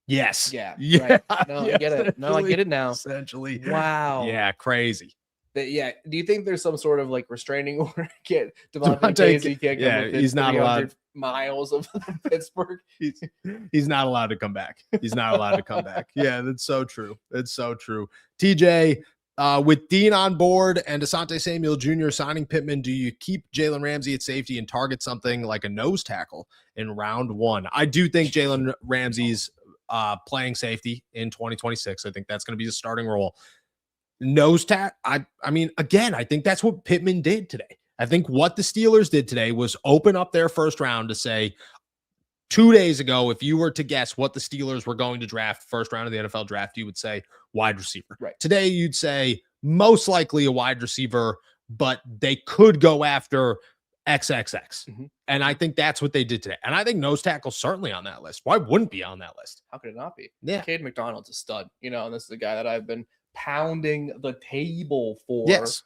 Yes. Yeah. Yeah. Right. No, I get it. No, I get it now. Essentially. Wow. Yeah. Crazy. Yeah. Do you think there's some sort of like restraining order? Get DeMonte Casey can't come within he's not allowed miles of Pittsburgh. He's not allowed to come back. He's not allowed to come back. Yeah, that's so true. It's so true. TJ, with Dean on board and Asante Samuel Jr. signing Pittman, do you keep Jalen Ramsey at safety and target something like a nose tackle in round 1? I do think Jalen Ramsey's playing safety in 2026. I think that's going to be the starting role. Nose tack. I mean, again, I think that's what Pittman did today. I think what the Steelers did today was open up their first round to say, 2 days ago, if you were to guess what the Steelers were going to draft first round of the NFL draft, you would say wide receiver. Right. Today, you'd say most likely a wide receiver, but they could go after XXX. Mm-hmm. And I think that's what they did today. And I think nose tackle's certainly on that list. Why wouldn't be on that list? How could it not be? Yeah. Cade McDonald's a stud, you know, and this is a guy that I've been pounding the table for. Yes.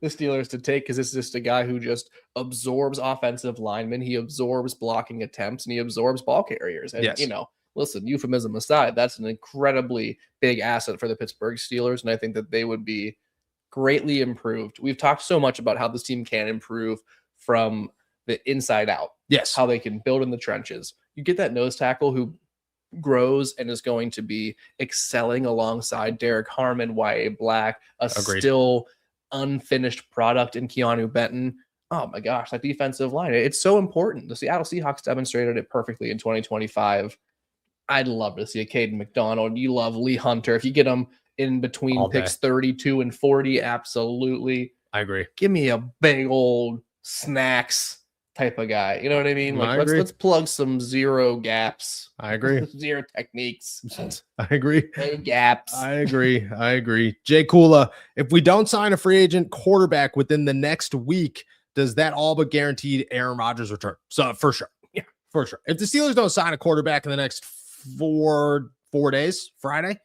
The Steelers to take, because this is just a guy who just absorbs offensive linemen, he absorbs blocking attempts, and he absorbs ball carriers. And you know, listen, euphemism aside, that's an incredibly big asset for the Pittsburgh Steelers, and I think that they would be greatly improved. We've talked so much about how this team can improve from the inside out. Yes, how they can build in the trenches. You get that nose tackle who grows and is going to be excelling alongside Derek Harmon, Y.A. Black, still unfinished product in Keanu Benton. Oh my gosh, that defensive line, it's so important. The Seattle Seahawks demonstrated it perfectly in 2025. I'd love to see a Caden McDonald. You love Lee Hunter. If you get him in between picks 32 and 40, absolutely. I agree. Give me a big old snacks type of guy. You know what I mean? Like, let's plug some zero gaps. I agree. Zero techniques. I agree. No gaps. I agree. Jay Kula, if we don't sign a free agent quarterback within the next week, does that all but guarantee Aaron Rodgers' return? So for sure. Yeah, for sure. If the Steelers don't sign a quarterback in the next four days, Friday,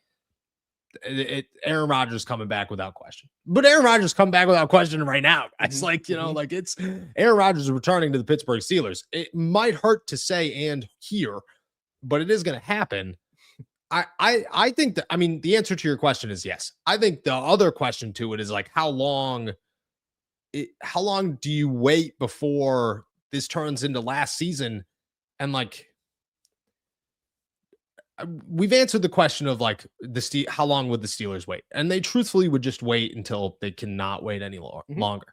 Aaron Rodgers coming back without question. But Aaron Rodgers coming back without question right now. It's like, you know, like it's Aaron Rodgers returning to the Pittsburgh Steelers. It might hurt to say and hear, but it is going to happen. I think that, I mean, the answer to your question is yes. I think the other question to it is like, how long do you wait before this turns into last season? And like, we've answered the question of like how long would the Steelers wait? And they truthfully would just wait until they cannot wait any longer.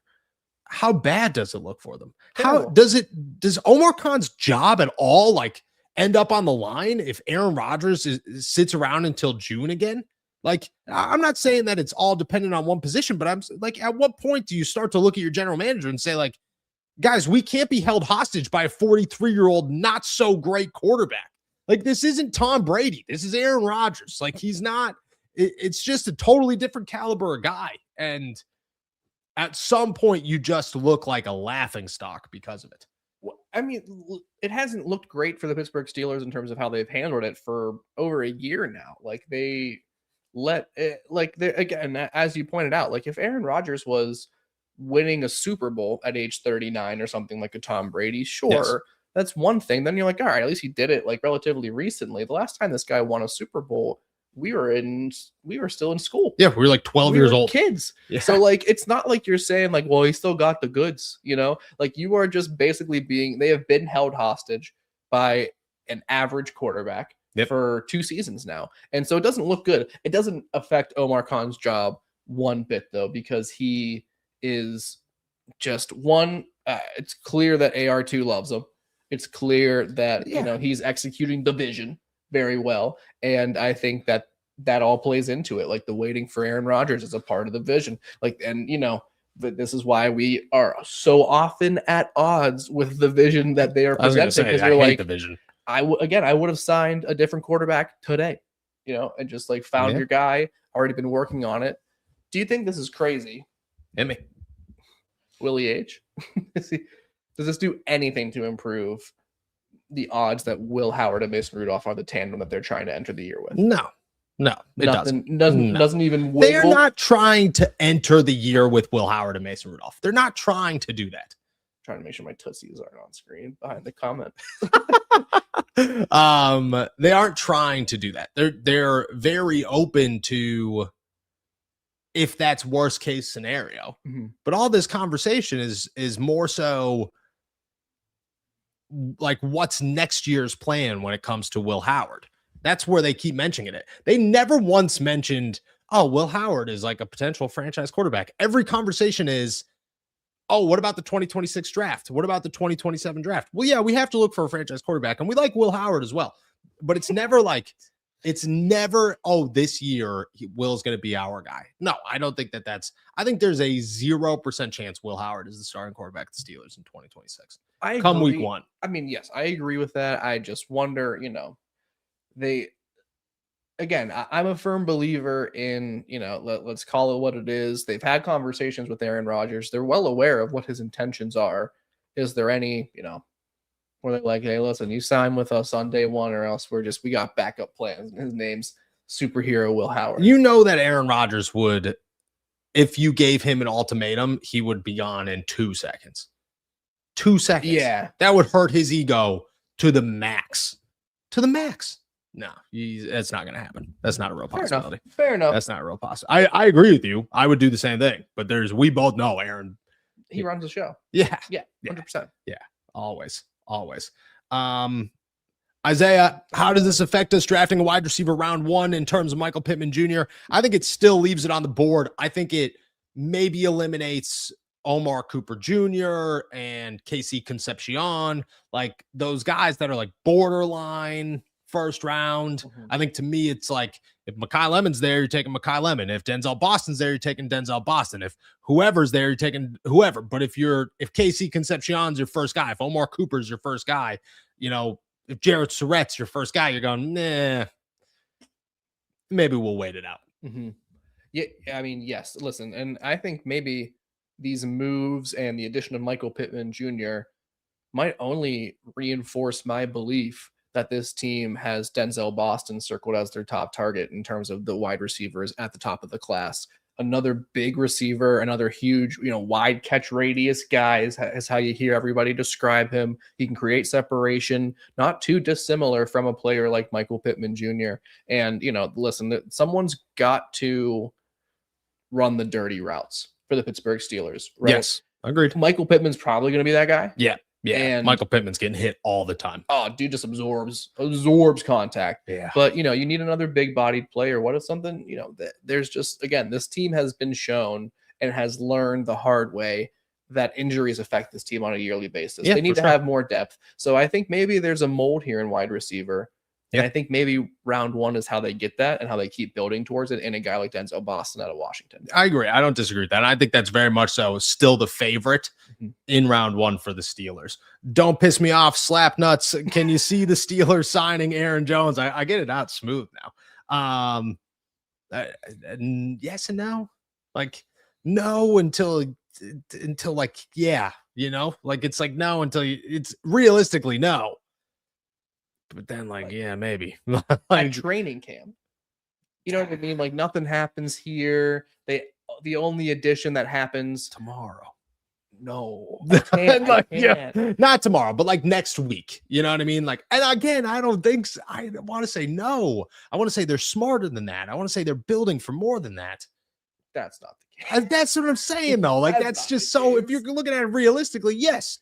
How bad does it look for them? How does Omar Khan's job at all like end up on the line if Aaron Rodgers sits around until June again? Like, I'm not saying that it's all dependent on one position, but I'm like, at what point do you start to look at your general manager and say, like, guys, we can't be held hostage by a 43-year-old, not so great quarterback. Like, this isn't Tom Brady. This is Aaron Rodgers. Like, he's not, it's just a totally different caliber of guy. And at some point, you just look like a laughing stock because of it. I mean, it hasn't looked great for the Pittsburgh Steelers in terms of how they've handled it for over a year now. Like, they let it, like, they, again, as you pointed out, like, if Aaron Rodgers was winning a Super Bowl at age 39 or something like a Tom Brady, sure, yes, that's one thing. Then you're like, all right, at least he did it like relatively recently. The last time this guy won a Super Bowl, we were still in school. Yeah, we were like 12 years old. Kids. Yeah. So like, it's not like you're saying like, well, he still got the goods, you know? Like, you are just basically they have been held hostage by an average quarterback for 2 seasons now. And so it doesn't look good. It doesn't affect Omar Khan's job one bit though, because he is just one. It's clear that AR2 loves him. It's clear that, you know, he's executing the vision very well. And I think that all plays into it. Like, the waiting for Aaron Rodgers is a part of the vision. Like, and you know, this is why we are so often at odds with the vision that they are presenting. Because you're like, the vision. I would have signed a different quarterback today, you know, and just like found your guy, already been working on it. Do you think this is crazy? Hit me. Will he age? Does this do anything to improve the odds that Will Howard and Mason Rudolph are the tandem that they're trying to enter the year with? No, it doesn't even. They are not trying to enter the year with Will Howard and Mason Rudolph. They're not trying to do that. Trying to make sure my tootsies aren't on screen behind the comment. They aren't trying to do that. They're very open to, if that's worst case scenario. But all this conversation is more so like, what's next year's plan when it comes to Will Howard? That's where they keep mentioning it. They never once mentioned, oh, Will Howard is like a potential franchise quarterback. Every conversation is, oh, what about the 2026 draft? What about the 2027 draft? Well, yeah, we have to look for a franchise quarterback, and we like Will Howard as well. But it's never like, oh, this year Will's going to be our guy. No, I don't think that's, I think there's a 0% chance Will Howard is the starting quarterback of the Steelers in 2026. Come week 1. I mean, yes, I agree with that. I just wonder, you know, I'm a firm believer in, you know, let's call it what it is. They've had conversations with Aaron Rodgers. They're well aware of what his intentions are. Is there any, you know, where they're like, hey, listen, you sign with us on day 1 or else we got backup plans. His name's superhero Will Howard. You know that Aaron Rodgers would, if you gave him an ultimatum, he would be gone in 2 seconds. 2 seconds. Yeah. That would hurt his ego to the max. No, that's not going to happen. That's not a real possibility. Fair enough. That's not a real possibility. I agree with you. I would do the same thing. But we both know Aaron. He runs the show. Yeah. 100%. Yeah. Always. Isaiah, how does this affect us drafting a wide receiver round 1 in terms of Michael Pittman Jr.? I think it still leaves it on the board. I think it maybe eliminates Omar Cooper Jr. and KC Concepcion, like those guys that are like borderline first round. I think to me, it's like, if Mekhi Lemon's there, you're taking Mekhi Lemon. If Denzel Boston's there, you're taking Denzel Boston. If whoever's there, you're taking whoever. But if KC Concepcion's your first guy, if Omar Cooper's your first guy, you know, if Jarrett Surrett's your first guy, you're going, nah, maybe we'll wait it out. Yeah, I mean, yes. Listen, and I think maybe these moves and the addition of Michael Pittman Jr. might only reinforce my belief that this team has Denzel Boston circled as their top target in terms of the wide receivers at the top of the class. another big receiver, another huge, wide catch radius guy is how you hear everybody describe him. He can create separation, not too dissimilar from a player like Michael Pittman Jr. And, listen, someone's got to run the dirty routes for the Pittsburgh Steelers, right? Yes, agreed. Michael Pittman's probably going to be that guy. Yeah. And Michaal Pittman's getting hit all the time. Oh, dude just absorbs contact. Yeah. But, you need another big-bodied player. What if something, there's just, again, this team has been shown and has learned the hard way that injuries affect this team on a yearly basis. Yeah, they need to sure. have more depth. So I think maybe there's a mold here in wide receiver. Yeah. And I think maybe round one is how they get that and how they keep building towards it in a guy like Denzel Boston out of Washington. I agree. I don't disagree with that. And I think that's very much so still the favorite in round one for the Steelers. Don't piss me off, slap nuts. Can you see the Steelers signing Aaron Jones? I get it out smooth now. Yes and no. Like, no until like, yeah, like it's like no until it's realistically no. But then yeah, maybe. Like training camp. You know what I mean? Like nothing happens here. The only addition that happens tomorrow. No, I can't. Yeah, not tomorrow, but like next week. You know what I mean? Like, and again, I don't think so. I want to say no. I want to say they're smarter than that. I want to say they're building for more than that. That's not the case. That's what I'm saying, though. Like, that's just so. If you're looking at it realistically, yes.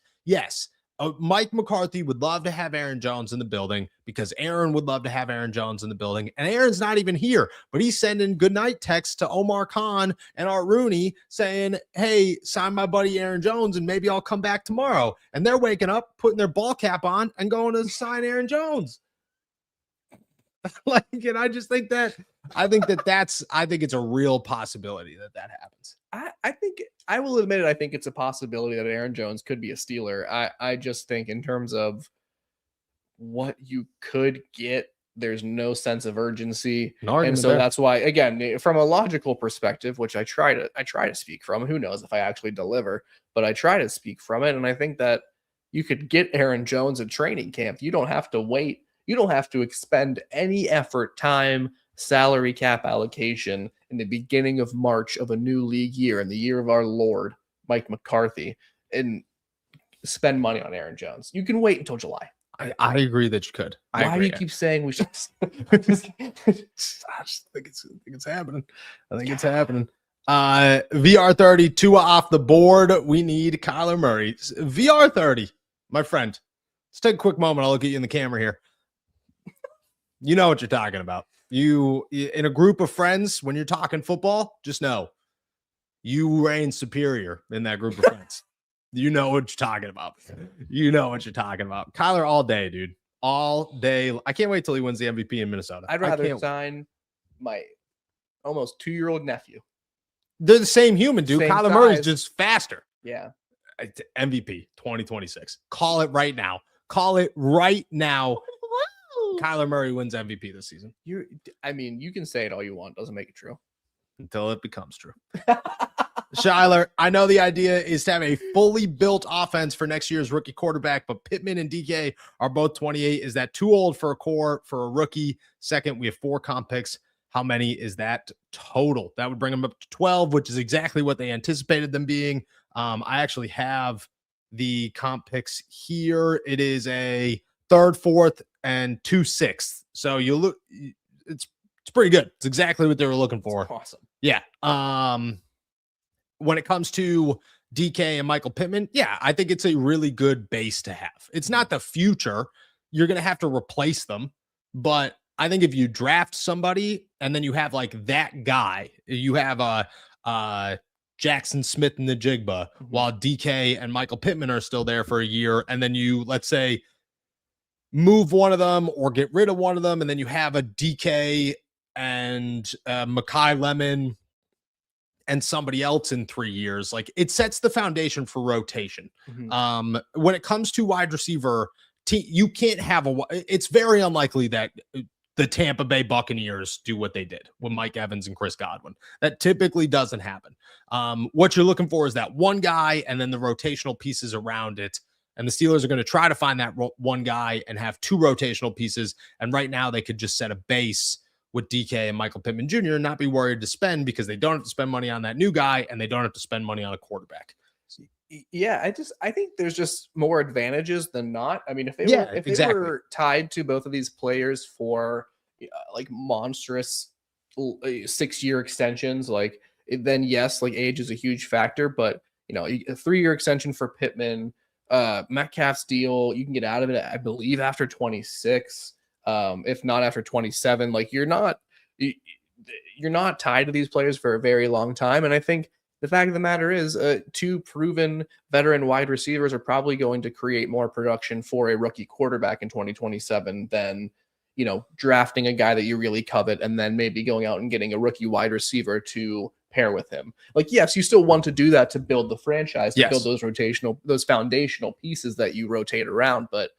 Mike McCarthy would love to have Aaron Jones in the building because Aaron would love to have Aaron Jones in the building. And Aaron's not even here, but he's sending goodnight texts to Omar Khan and Art Rooney saying, hey, sign my buddy Aaron Jones and maybe I'll come back tomorrow. And they're waking up, putting their ball cap on and going to sign Aaron Jones. And I just think I think it's a real possibility that happens. I think I will admit it. I think it's a possibility that Aaron Jones could be a Steeler. I just think in terms of what you could get, there's no sense of urgency. And so that's why, again, from a logical perspective, which I try to speak from, who knows if I actually deliver, but I try to speak from it. And I think that you could get Aaron Jones at training camp. You don't have to wait. You don't have to expend any effort, time, salary cap allocation in the beginning of March of a new league year, in the year of our Lord, Mike McCarthy, and spend money on Aaron Jones. You can wait until July. I agree that you could. Why do you keep saying we should? I just think it's happening. I think it's happening. VR30, Tua off the board. We need Kyler Murray. VR30, my friend. Let's take a quick moment. I'll look at you in the camera here. You know what you're talking about. You in a group of friends, when you're talking football, just know you reign superior in that group of friends. You know what you're talking about. You know what you're talking about. Kyler all day, dude. All day. I can't wait till he wins the MVP in Minnesota. I'd rather sign my almost 2-year-old nephew. They're the same human, dude. Same Kyler Murray's just faster. Yeah. MVP 2026. Call it right now. Call it right now. Kyler Murray wins MVP this season. You can say it all you want. Doesn't make it true. Until it becomes true. Shyler, I know the idea is to have a fully built offense for next year's rookie quarterback, but Pittman and DK are both 28. Is that too old for a rookie? Second, we have 4 comp picks. How many is that total? That would bring them up to 12, which is exactly what they anticipated them being. I actually have the comp picks here. It is a 3rd, 4th, and 2 6th. So you look, it's pretty good. It's exactly what they were looking for. That's awesome. Yeah. When it comes to DK and Michael Pittman, yeah, I think it's a really good base to have. It's not the future. You're going to have to replace them. But I think if you draft somebody and then you have like that guy, you have Jackson Smith and the Jigba, while DK and Michael Pittman are still there for a year. And then you, let's say, move one of them or get rid of one of them. And then you have a DK and Mekhi Lemon and somebody else in 3 years. Like, it sets the foundation for rotation. When it comes to wide receiver, you can't have it's very unlikely that the Tampa Bay Buccaneers do what they did with Mike Evans and Chris Godwin. That typically doesn't happen. What you're looking for is that one guy and then the rotational pieces around it. And the Steelers are going to try to find that one guy and have 2 rotational pieces. And right now they could just set a base with DK and Michael Pittman Jr. and not be worried to spend because they don't have to spend money on that new guy and they don't have to spend money on a quarterback. Yeah, I think there's just more advantages than not. I mean, if they were tied to both of these players for like monstrous 6-year extensions, like then yes, like age is a huge factor. But a 3-year extension for Pittman, Metcalf's deal, you can get out of it, I believe, after 26, if not after 27. Like you're not tied to these players for a very long time, and I think. The fact of the matter is, 2 proven veteran wide receivers are probably going to create more production for a rookie quarterback in 2027 than, drafting a guy that you really covet and then maybe going out and getting a rookie wide receiver to pair with him. Like, yes, you still want to do that to build the franchise, to build those foundational pieces that you rotate around, but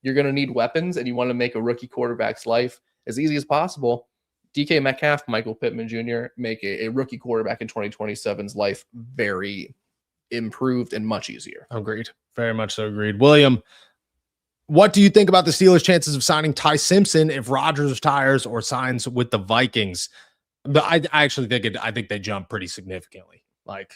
you're going to need weapons and you want to make a rookie quarterback's life as easy as possible. DK Metcalf, Michael Pittman Jr. make a rookie quarterback in 2027's life very improved and much easier. Agreed. Very much so agreed. William, what do you think about the Steelers' chances of signing Ty Simpson if Rodgers retires or signs with the Vikings? But I actually think they jump pretty significantly. Like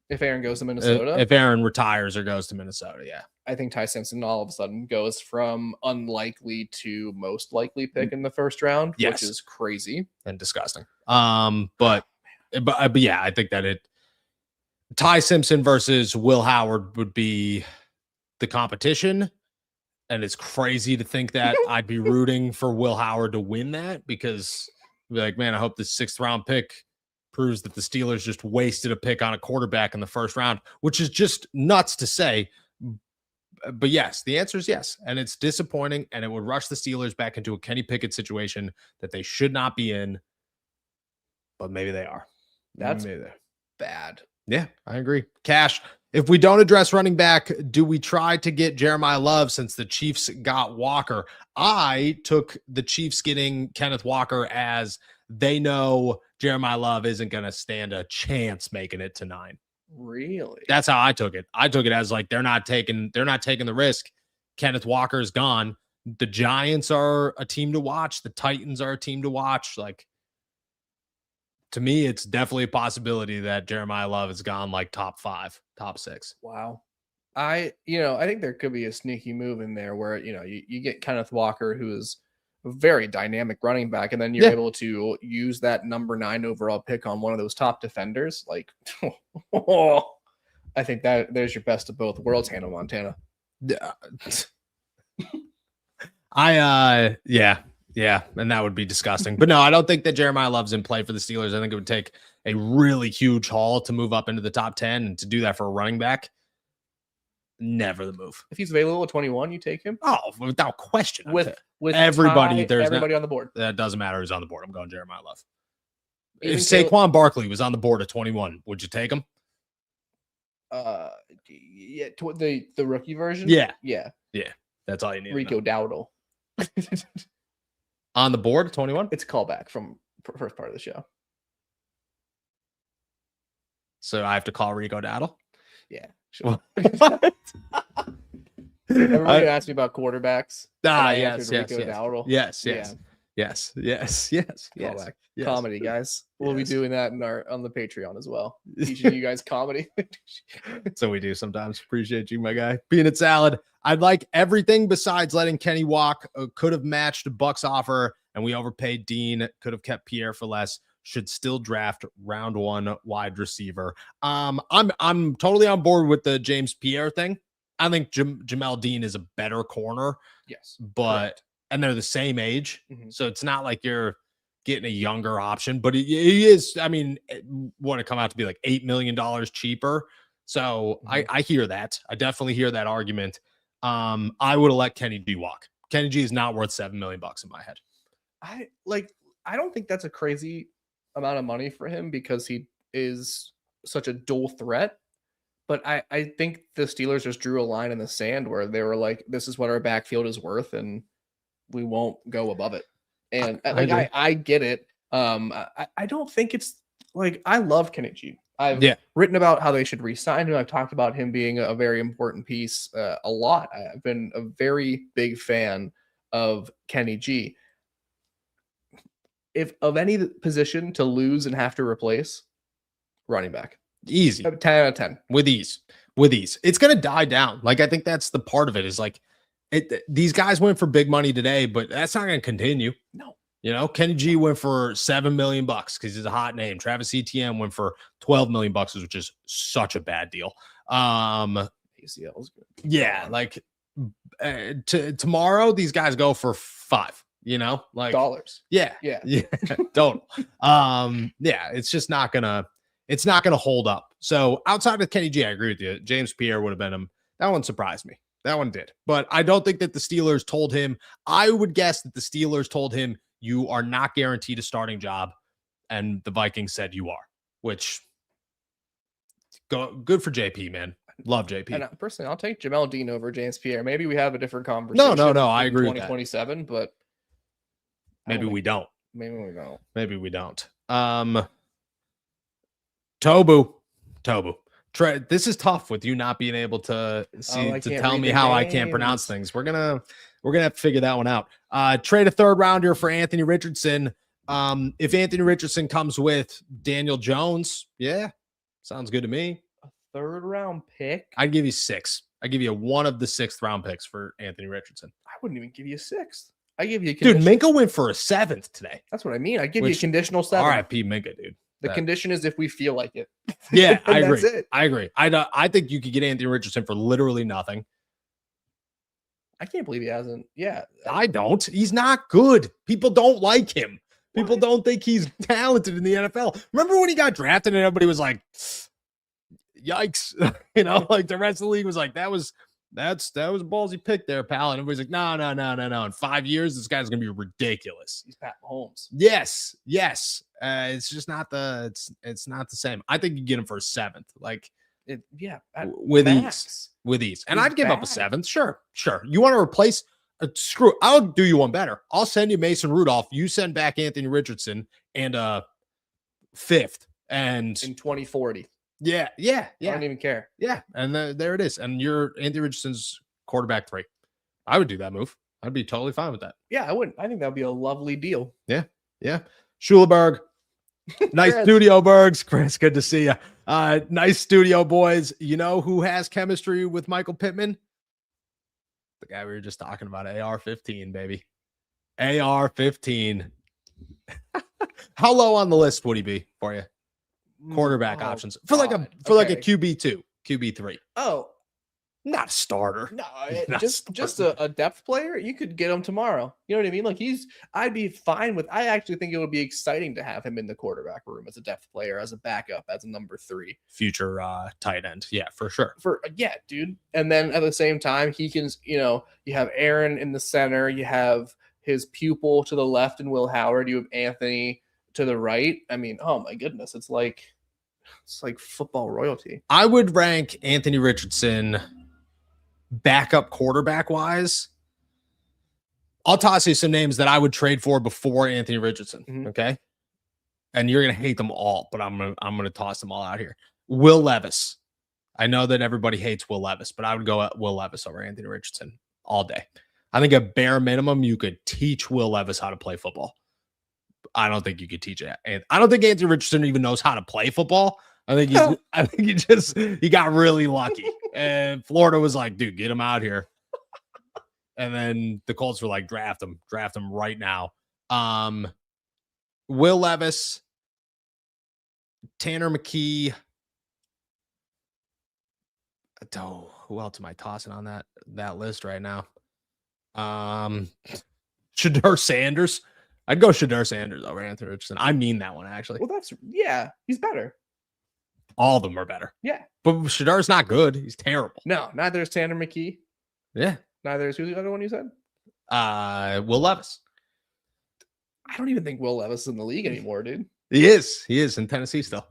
if Aaron goes to Minnesota, if Aaron retires or goes to Minnesota, yeah. I think Ty Simpson all of a sudden goes from unlikely to most likely pick in the first round, which is crazy and disgusting. But yeah, I think that Ty Simpson versus Will Howard would be the competition. And it's crazy to think that I'd be rooting for Will Howard to win that because I'd be like, man, I hope this 6th round pick proves that the Steelers just wasted a pick on a quarterback in the first round, which is just nuts to say. But yes, the answer is yes. And it's disappointing. And it would rush the Steelers back into a Kenny Pickett situation that they should not be in. But maybe they are. That's bad. Yeah, I agree. Cash, if we don't address running back, do we try to get Jeremiah Love since the Chiefs got Walker? I took the Chiefs getting Kenneth Walker as they know Jeremiah Love isn't going to stand a chance making it to 9. Really? That's how I took it. I took it as like they're not taking the risk. Kenneth Walker is gone. The Giants are a team to watch. The Titans are a team to watch. Like, to me, it's definitely a possibility that Jeremiah Love has gone like top 5, top 6. Wow. I think there could be a sneaky move in there where, you get Kenneth Walker, who is a very dynamic running back, and then you're able to use that number 9 overall pick on one of those top defenders. Like, I think that there's your best of both worlds, Hannah Montana. Yeah, and that would be disgusting. But no, I don't think that Jeremiah Love's in play for the Steelers. I think it would take a really huge haul to move up into the top 10, and to do that for a running back, never the move. If he's available at 21, you take him? Oh, without question. With everybody, there's everybody on the board. That doesn't matter who's on the board. I'm going Jeremiah Love. If Saquon Barkley was on the board at 21, would you take him? Yeah, the rookie version? Yeah. That's all you need. Rico Dowdle. On the board at 21? It's a callback from first part of the show. So I have to call Rico Dowdle? Yeah. Sure. Everybody asked me about quarterbacks. Yes. Comedy, guys. We'll be doing that on the Patreon as well. Teaching you guys comedy. So we do sometimes. Appreciate you, my guy. Peanut salad. I'd like everything besides letting Kenny walk. Could have matched Buck's offer, and we overpaid Dean. Could have kept Pierre for less. Should still draft round 1 wide receiver. I'm totally on board with the James Pierre thing. I think Jamal Dean is a better corner. Yes, but and they're the same age, so it's not like you're getting a younger option. But he is. I mean, want to come out to be like $8 million cheaper. So I hear that. I definitely hear that argument. I would have let Kenny G walk. Kenny G is not worth $7 million in my head. I don't think that's a crazy amount of money for him because he is such a dual threat. But I think the Steelers just drew a line in the sand where they were like, this is what our backfield is worth, and we won't go above it. And I get it. I don't think it's like, I love Kenny G. I've written about how they should re-sign him. I've talked about him being a very important piece a lot. I've been a very big fan of Kenny G. if of any position to lose and have to replace, running back. Easy. 10 out of 10. With ease. It's going to die down. Like, I think that's the part of it is like these guys went for big money today, but that's not going to continue. No. You know, Kenny G went for $7 million because he's a hot name. Travis Etienne went for $12 million, which is such a bad deal. ACL is good. Yeah, like tomorrow these guys go for $5. You know, like dollars. Yeah, total. Yeah, it's just not gonna hold up. So outside of Kenny G, I agree with you. James Pierre would have been him. That one surprised me. That one did, but I don't think that the Steelers told him. I would guess that the Steelers told him, you are not guaranteed a starting job. And the Vikings said you are, which good for JP, man. Love JP. And personally, I'll take Jamal Dean over James Pierre. Maybe we have a different conversation. No, I agree with that. 2027, but maybe we don't. Maybe we don't. Maybe we don't. Tobu. This is tough with you not being able to tell me how I can't pronounce things. We're gonna have to figure that one out. Trade a third rounder for Anthony Richardson. If Anthony Richardson comes with Daniel Jones, yeah, sounds good to me. A third round pick. I'd give you 6. I give you one of the 6th round picks for Anthony Richardson. I wouldn't even give you a 6th. I give you dude. Minka went for a 7th today. That's what I mean. I give you a conditional 7. R.I.P. Minka, dude. The condition is if we feel like it. Yeah, I agree. I agree. I think you could get Anthony Richardson for literally nothing. I can't believe he hasn't. Yeah. I don't. He's not good. People don't like him. People don't think he's talented in the NFL. Remember when he got drafted and everybody was like, yikes. You know, like the rest of the league was like, that was a ballsy pick there, pal. And everybody's like, no. In 5 years, this guy's going to be ridiculous. He's Pat Mahomes. Yes. It's just not it's not the same. I think you get him for a 7th, like with ease. And I'd give up a 7th. Sure. You want to replace screw. I'll do you one better. I'll send you Mason Rudolph. You send back Anthony Richardson and 5th and in 2040. Yeah. I don't even care. Yeah. And there it is. And you're Anthony Richardson's quarterback 3. I would do that move. I'd be totally fine with that. Yeah, I wouldn't. I think that would be a lovely deal. Yeah. Schuleberg. Nice studio, Bergs. Chris, good to see you. Nice studio, boys. You know who has chemistry with Michael Pittman? The guy we were just talking about, AR-15, baby. AR-15. How low on the list would he be for you? Quarterback options for like a QB2, QB3. Oh, not a starter. No, just a depth player. You could get him tomorrow. You know what I mean? Like I'd be fine with. I actually think it would be exciting to have him in the quarterback room as a depth player, as a backup, as a number 3, future tight end. Yeah, for sure. Dude. And then at the same time, he can. You have Aaron in the center. You have his pupil to the left, and Will Howard. You have Anthony to the right. I mean, oh my goodness, it's like football royalty. I would rank Anthony Richardson backup quarterback wise. I'll toss you some names that I would trade for before Anthony Richardson. Mm-hmm. Okay. And you're going to hate them all, but I'm going to toss them all out here. Will Levis. I know that everybody hates Will Levis, but I would go at Will Levis over Anthony Richardson all day. I think at bare minimum, you could teach Will Levis how to play football. I don't think you could teach it. And I don't think Anthony Richardson even knows how to play football. I think he got really lucky. And Florida was like, dude, get him out here. And then the Colts were like, draft him right now. Will Levis, Tanner McKee. Oh, who else am I tossing on that list right now? Shedeur Sanders. I'd go Shedeur Sanders over Anthony Richardson. I mean that one, actually. Well, he's better. All of them are better. Yeah. But Shedeur's not good. He's terrible. No, neither is Tanner McKee. Yeah. Neither is who's the other one you said? Will Levis. I don't even think Will Levis is in the league anymore, dude. He is in Tennessee still.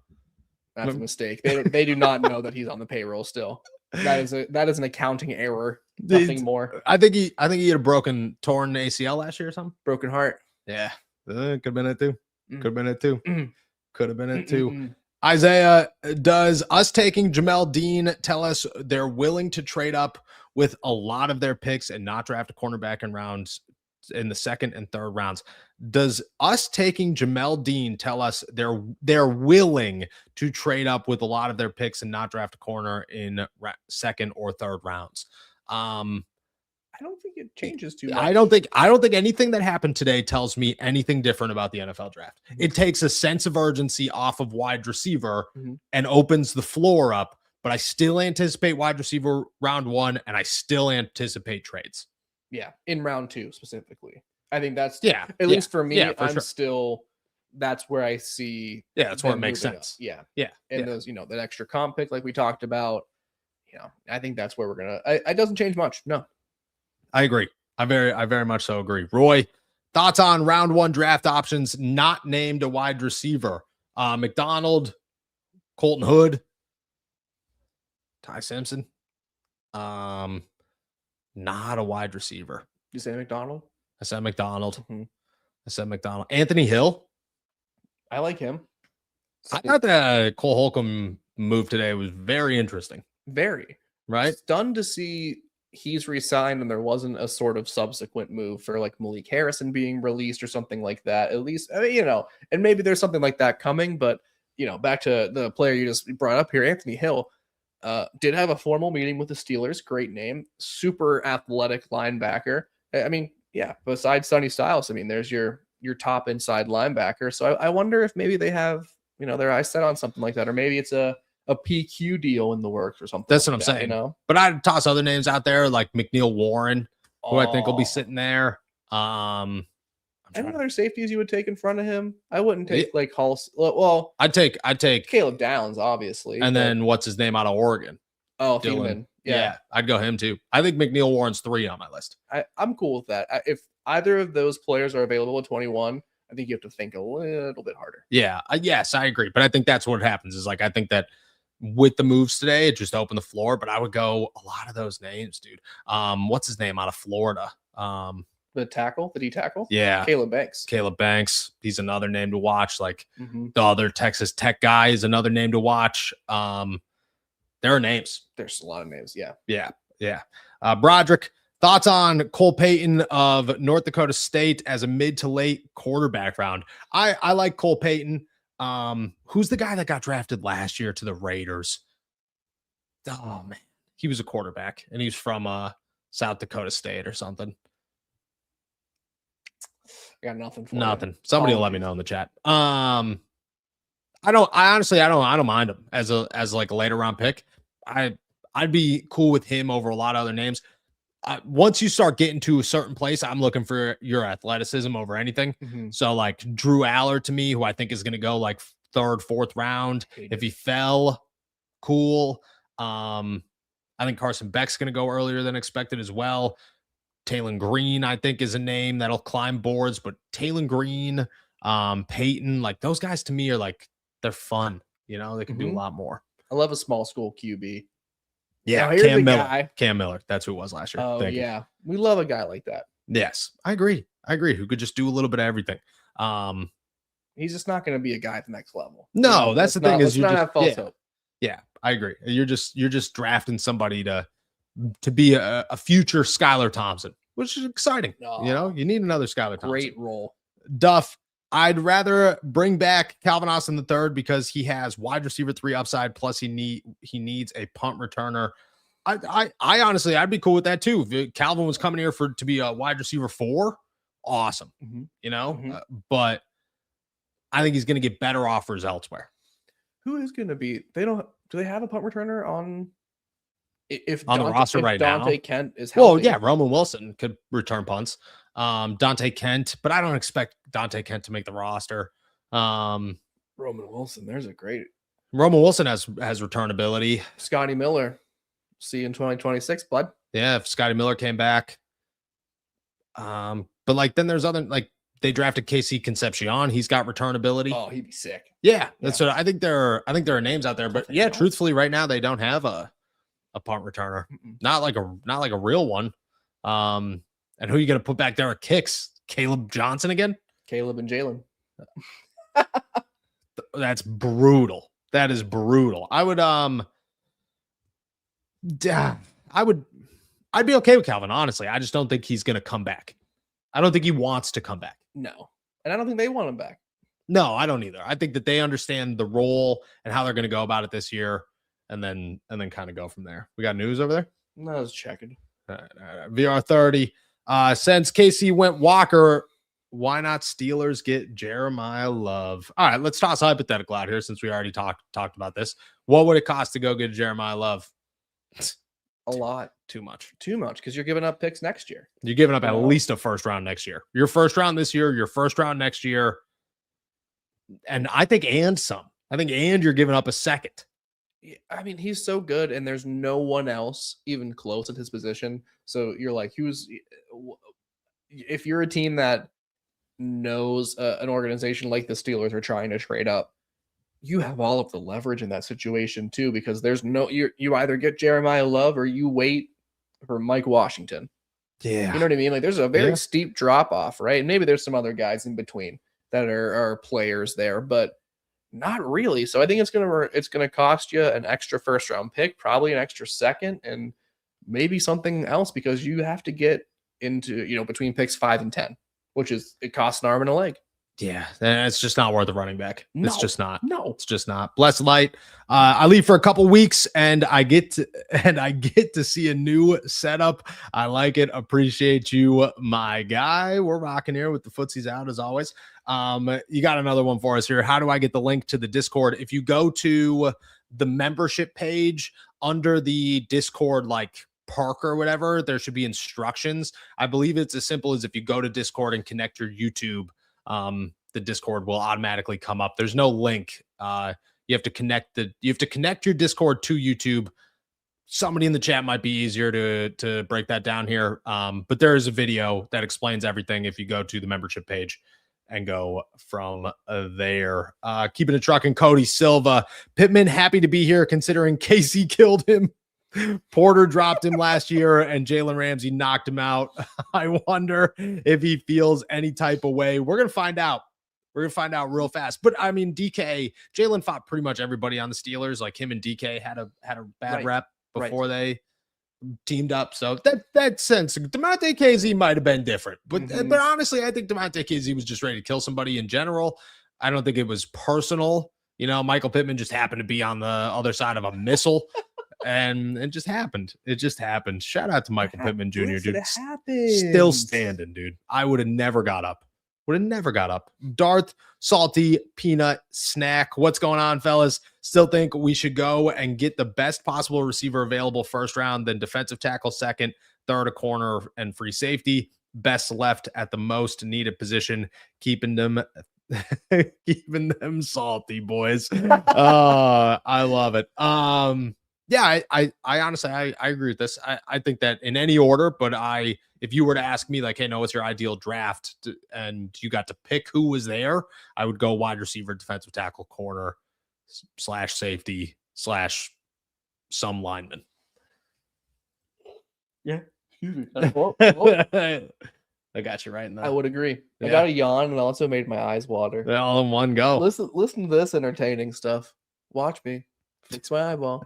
That's a mistake. They do not know that he's on the payroll still. That is an accounting error. Nothing more. I think he had a torn ACL last year or something. Broken heart. Yeah. Could have been it too. Could have been it too. Isaiah, does us taking Jamal Dean tell us they're willing to trade up with a lot of their picks and not draft a cornerback in round in the second and third rounds. Does us taking Jamal Dean tell us they're willing to trade up with a lot of their picks and not draft a corner in second or third rounds? I don't think it changes too much. I don't think anything that happened today tells me anything different about the NFL draft. It takes a sense of urgency off of wide receiver and opens the floor up, but I still anticipate wide receiver round 1 and I still anticipate trades. Yeah, in round 2 specifically. I think that's at least for me, I'm sure. Still that's where I see that's where it makes sense. Up. And those, that extra comp pick like we talked about, I think that's where we're gonna it doesn't change much. No. I agree. I very much so agree. Roy, thoughts on round 1 draft options not named a wide receiver? McDonald, Colton Hood, Ty Simpson. Not a wide receiver. You say McDonald? I said McDonald. I said McDonald. Anthony Hill. I like him. I thought the Cole Holcomb move today was very interesting. Very. Right? Stunned to see he's re-signed and there wasn't a sort of subsequent move for like Malik Harrison being released or something like that. At least, and maybe there's something like that coming, but back to the player you just brought up here, Anthony Hill, did have a formal meeting with the Steelers. Great name, super athletic linebacker. I mean, besides Sonny Styles, there's your top inside linebacker. So I wonder if maybe they have, their eyes set on something like that, or maybe it's a PQ deal in the works or something. That's like what I'm saying. But I'd toss other names out there like McNeil Warren, who I think will be sitting there. Any other safeties you would take in front of him? I wouldn't take like Hall. Well, I'd take Caleb Downs, obviously. And then what's his name out of Oregon? Oh, Pittman. Yeah, I'd go him too. I think McNeil Warren's 3 on my list. I'm cool with that. If either of those players are available at 21, I think you have to think a little bit harder. Yeah. Yes, I agree. But I think that's what happens is like, I think that with the moves today, it just opened the floor, but I would go a lot of those names, dude. What's his name out of Florida? The D tackle? Yeah. Caleb Banks. He's another name to watch. Like the other Texas Tech guy is another name to watch. There are names. There's a lot of names. Yeah. Yeah. Broderick, thoughts on Cole Payton of North Dakota State as a mid to late quarterback round? I like Cole Payton. Who's the guy that got drafted last year to the Raiders? Oh man, he was a quarterback and he's from South Dakota State or something. I got nothing for nothing. Somebody will let me know in the chat. I honestly don't mind him as like a later round pick. I'd be cool with him over a lot of other names. Once you start getting to a certain place, I'm looking for your athleticism over anything. So like Drew Aller to me, who I think is going to go like 3rd, 4th round. If he fell, cool. I think Carson Beck's going to go earlier than expected as well. Taylon Green, I think, is a name that'll climb boards, but Taylon Green, Peyton, like those guys to me are like, they're fun. They can do a lot more. I love a small school QB. Yeah, Cam Miller. That's who it was last year. Oh, yeah. We love a guy like that. Yes, I agree. Who could just do a little bit of everything. He's just not going to be a guy at the next level. No, that's the thing is you just false hope. Yeah, I agree. You're just drafting somebody to be a future Skylar Thompson, which is exciting. You need another Skylar Thompson. Great role. Duff, I'd rather bring back Calvin Austin III because he has wide receiver 3 upside. Plus he needs a punt returner. I honestly, I'd be cool with that too. If Calvin was coming here to be a wide receiver 4, awesome. But I think he's going to get better offers elsewhere. Who is going to be? Do they have a punt returner on? The roster right now, Dante Kent is healthy. Well, yeah, Roman Wilson could return punts. Dante Kent, but I don't expect Dante Kent to make the roster. Roman Wilson, Roman Wilson has return ability. Scotty Miller, see you in 2026, bud. Yeah, if Scotty Miller came back. But like then there's other like they drafted KC Concepcion. He's got return ability. Oh, he'd be sick. Yeah, that's what I think. There are names out there, but yeah, truthfully, right now they don't have a punt returner. Not like a real one. And who are you going to put back there at kicks? Caleb Johnson again? Caleb and Jalen. That's brutal. That is brutal. I'd be okay with Calvin, honestly. I just don't think he's going to come back. I don't think he wants to come back. No. And I don't think they want him back. No, I don't either. I think that they understand the role and how they're going to go about it this year, and then kind of go from there. We got news over there? No, I was checking. All right. VR 30. Since KC went Walker, why not Steelers get Jeremiah Love? All right, let's toss a hypothetical out here since we already talked about this. What would it cost to go get Jeremiah Love? A lot. Too much because you're giving up picks next year. You're giving up at least a first round next year. Your first round this year, your first round next year. And I think you're giving up a second. I mean, he's so good, and there's no one else even close at his position. So you're like, if you're a team that knows an organization like the Steelers are trying to trade up, you have all of the leverage in that situation too, because there's you either get Jeremiah Love or you wait for Mike Washington. Yeah. You know what I mean? Like there's a very steep drop off, right? And maybe there's some other guys in between that are players there, but not really. So I think it's gonna cost you an extra first round pick, probably an extra second, and maybe something else, because you have to get into between picks 5 and 10, which it costs an arm and a leg. Yeah, it's just not worth a running back. No, it's just not. No, it's just not. Blessed light. I leave for a couple weeks, and I get to see a new setup. I like it. Appreciate you, my guy. We're rocking here with the footsies out as always. You got another one for us here. How do I get the link to the Discord? If you go to the membership page under the Discord, like Park or whatever, there should be instructions. I believe it's as simple as if you go to Discord and connect your YouTube. The Discord will automatically come up. There's no link. You have to connect your Discord to YouTube. Somebody in the chat might be easier to break that down here. But there is a video that explains everything if you go to the membership page and go from there. Keeping it trucking, Cody Silva. Pittman happy to be here considering KC killed him. Porter dropped him last year and Jalen Ramsey knocked him out. I wonder if he feels any type of way. We're going to find out. We're going to find out real fast. But I mean, Jalen fought pretty much everybody on the Steelers. Like him and DK had a bad rep before they teamed up. So that sense, Demonte KZ might have been different. But honestly, I think Demonte KZ was just ready to kill somebody in general. I don't think it was personal. Michael Pittman just happened to be on the other side of a missile. And it just happened. Shout out to Michael Pittman Jr., dude. Still standing, dude. I would have never got up. Darth, salty peanut snack. What's going on, fellas? Still think we should go and get the best possible receiver available first round, then defensive tackle second, third a corner, and free safety. Best left at the most needed position, keeping them salty, boys. I love it. Yeah, I honestly, I agree with this. I think that in any order, but if you were to ask me like, hey, no, what's your ideal draft? And you got to pick who was there, I would go wide receiver, defensive tackle, corner, / safety, / some lineman. Yeah. Excuse me. I got you right in that. I would agree. Yeah. I got a yawn and also made my eyes water. They're all in one go. Listen to this entertaining stuff. Watch me. Fix my eyeball.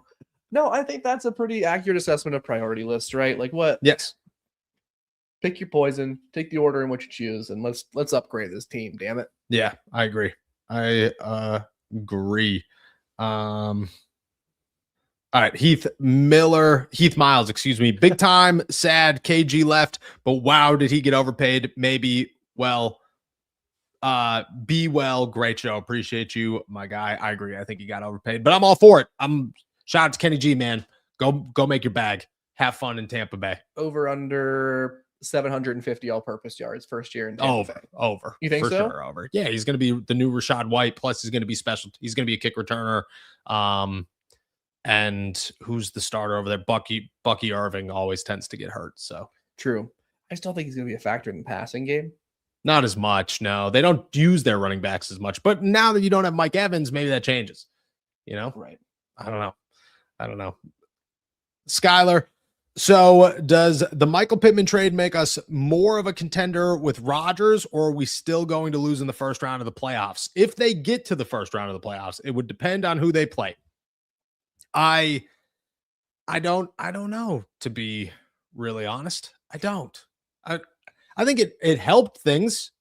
No, I think that's a pretty accurate assessment of priority list, right? Like what? Yes. Pick your poison, take the order in which you choose, and let's upgrade this team, damn it. Yeah, I agree. Agree. All right, Heath Miles, excuse me. Big time, sad, KG left, but wow, did he get overpaid? Maybe, be well, great show. Appreciate you, my guy. I agree. I think he got overpaid, but I'm all for it. Shout out to Kenny G, man. Go make your bag. Have fun in Tampa Bay. Over under 750 all-purpose yards first year in Tampa Bay. Over. You think so? Sure, over. Yeah, he's going to be the new Rashad White. Plus, he's going to be special. He's going to be a kick returner. And who's the starter over there? Bucky Irving always tends to get hurt. So true. I still think he's going to be a factor in the passing game. Not as much. No, they don't use their running backs as much. But now that you don't have Mike Evans, maybe that changes. Right. I don't know. Skylar. So does the Michael Pittman trade make us more of a contender with Rodgers, or are we still going to lose in the first round of the playoffs? If they get to the first round of the playoffs, it would depend on who they play. I don't know, to be really honest. I don't. I think it helped things,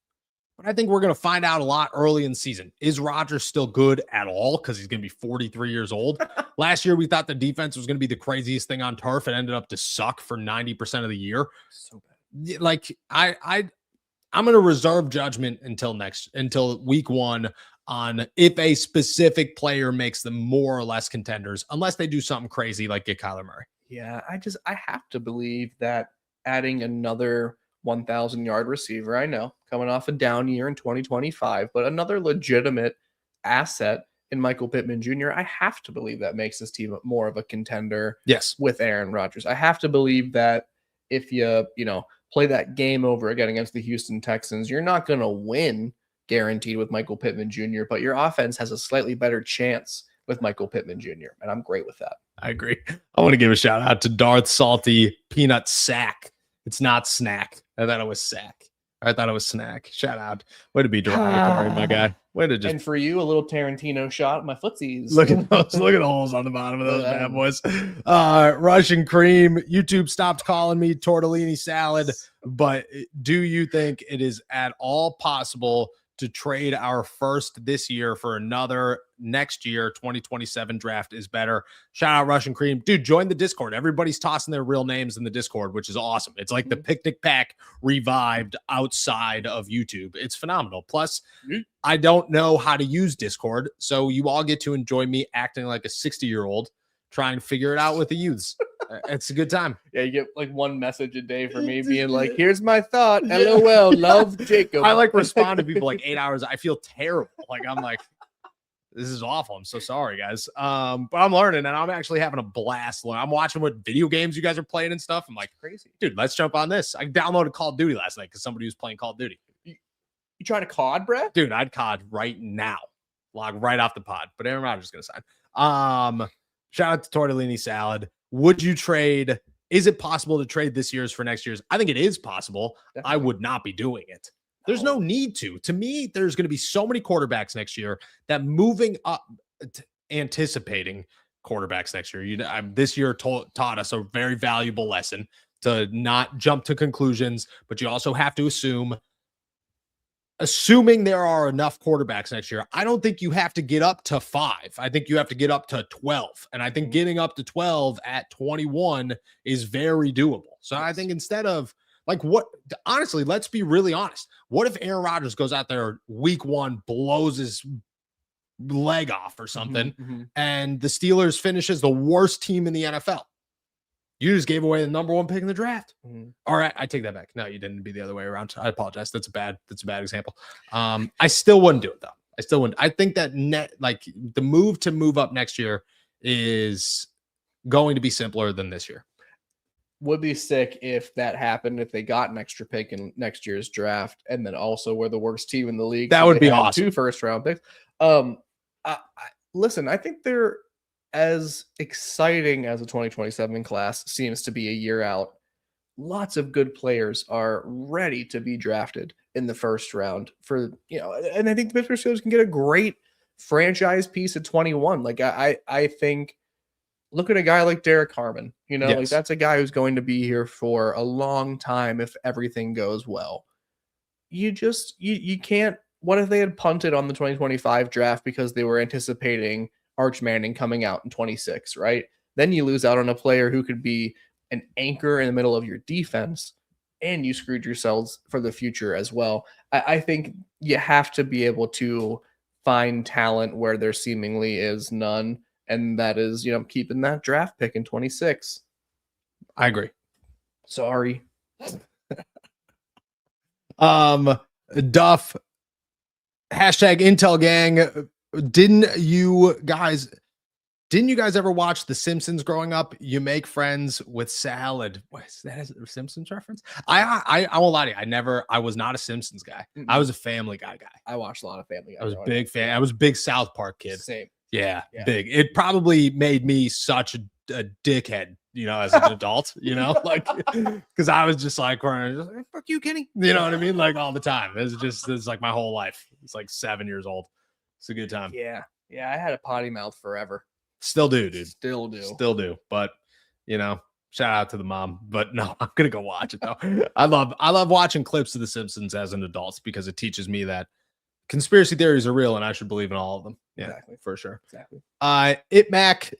but I think we're going to find out a lot early in the season. Is Rodgers still good at all? Because he's going to be 43 years old. Last year, we thought the defense was going to be the craziest thing on turf. It ended up to suck for 90% of the year. So bad. Like I'm going to reserve judgment until week 1 on if a specific player makes them more or less contenders, unless they do something crazy like get Kyler Murray. Yeah, I have to believe that adding another 1,000-yard receiver, I know, coming off a down year in 2025, but another legitimate asset in Michael Pittman Jr., I have to believe that makes this team more of a contender. Yes. With Aaron Rodgers. I have to believe that if you play that game over again against the Houston Texans, you're not going to win guaranteed with Michael Pittman Jr., but your offense has a slightly better chance with Michael Pittman Jr., and I'm great with that. I agree. I want to give a shout out to Darth Salty Peanut Sack. It's not snack. I thought it was sack. I thought it was snack. Shout out. Way to be derogatory, my guy. Way to just. And for you, a little Tarantino shot, my footsies. Look at those. Look at the holes on the bottom of those bad boys. Russian cream. YouTube stopped calling me tortellini salad. But do you think it is at all possible to trade our first this year for another next year? 2027 draft is better. Shout out Russian cream. Dude, join the Discord. Everybody's tossing their real names in the Discord, which is awesome. It's like the picnic pack revived outside of YouTube. It's phenomenal. Plus, I don't know how to use Discord, so you all get to enjoy me acting like a 60-year-old trying to figure it out with the youths. It's a good time. Yeah, you get like one message a day from me being like, here's my thought. LOL, love Jacob. I like respond to people like 8 hours. I feel terrible. Like, I'm like, this is awful. I'm so sorry, guys. But I'm learning, and I'm actually having a blast. I'm watching what video games you guys are playing and stuff. I'm like, crazy. Dude, let's jump on this. I downloaded Call of Duty last night because somebody was playing Call of Duty. You trying to COD, Brett? Dude, I'd COD right now. Log right off the pod. But Aaron Rodgers is going to sign. Shout out to Tortellini Salad. Would you trade? Is it possible to trade this year's for next year's? I think it is possible. Definitely. I would not be doing it. There's no need to. To me, there's going to be so many quarterbacks next year that moving up, anticipating quarterbacks next year. This year taught us a very valuable lesson to not jump to conclusions, but you also have to assuming there are enough quarterbacks next year. I don't think you have to get up to 5. I think you have to get up to 12. And I think getting up to 12 at 21 is very doable. So I think instead of honestly, let's be really honest. What if Aaron Rodgers goes out there week 1, blows his leg off or something, and the Steelers finishes the worst team in the NFL? You just gave away the number 1 pick in the draft. All right, I take that back. No, you didn't. Be the other way around. I apologize. That's a bad example. I still wouldn't do it though. I still wouldn't. I think that the move to move up next year is going to be simpler than this year. Would be sick if that happened, if they got an extra pick in next year's draft, and then also were the worst team in the league. That would be awesome. 2 first-round picks. Listen, I think they're as exciting as a 2027 class seems to be a year out. Lots of good players are ready to be drafted in the first round and I think the Pittsburgh Steelers can get a great franchise piece at 21. Like I think, look at a guy like Derek Harmon, yes. Like that's a guy who's going to be here for a long time if everything goes well. You can't. What if they had punted on the 2025 draft because they were anticipating Arch Manning coming out in 26, right? Then you lose out on a player who could be an anchor in the middle of your defense, and you screwed yourselves for the future as well. I think you have to be able to find talent where there seemingly is none, and that is, keeping that draft pick in 26. I agree. Sorry. Duff, hashtag Intel Gang. Didn't you guys ever watch The Simpsons growing up? You make friends with salad. What is that? Is it a Simpsons reference? I won't lie to you. I was not a Simpsons guy. I was a Family Guy guy. I watched a lot of Family Guy. I was a big fan. I was a big South Park kid. Same. Yeah, big. It probably made me such a dickhead, as an adult, because I was just like, fuck you, Kenny. You know what I mean? Like all the time. It's like my whole life. It's like 7 years old. It's a good time. Yeah. I had a potty mouth forever. Still do, dude. Still do. But, Shout out to the mom, but no, I'm gonna go watch it though. I love watching clips of The Simpsons as an adult because it teaches me that conspiracy theories are real and I should believe in all of them. Yeah, Exactly. for sure. Exactly. Mac,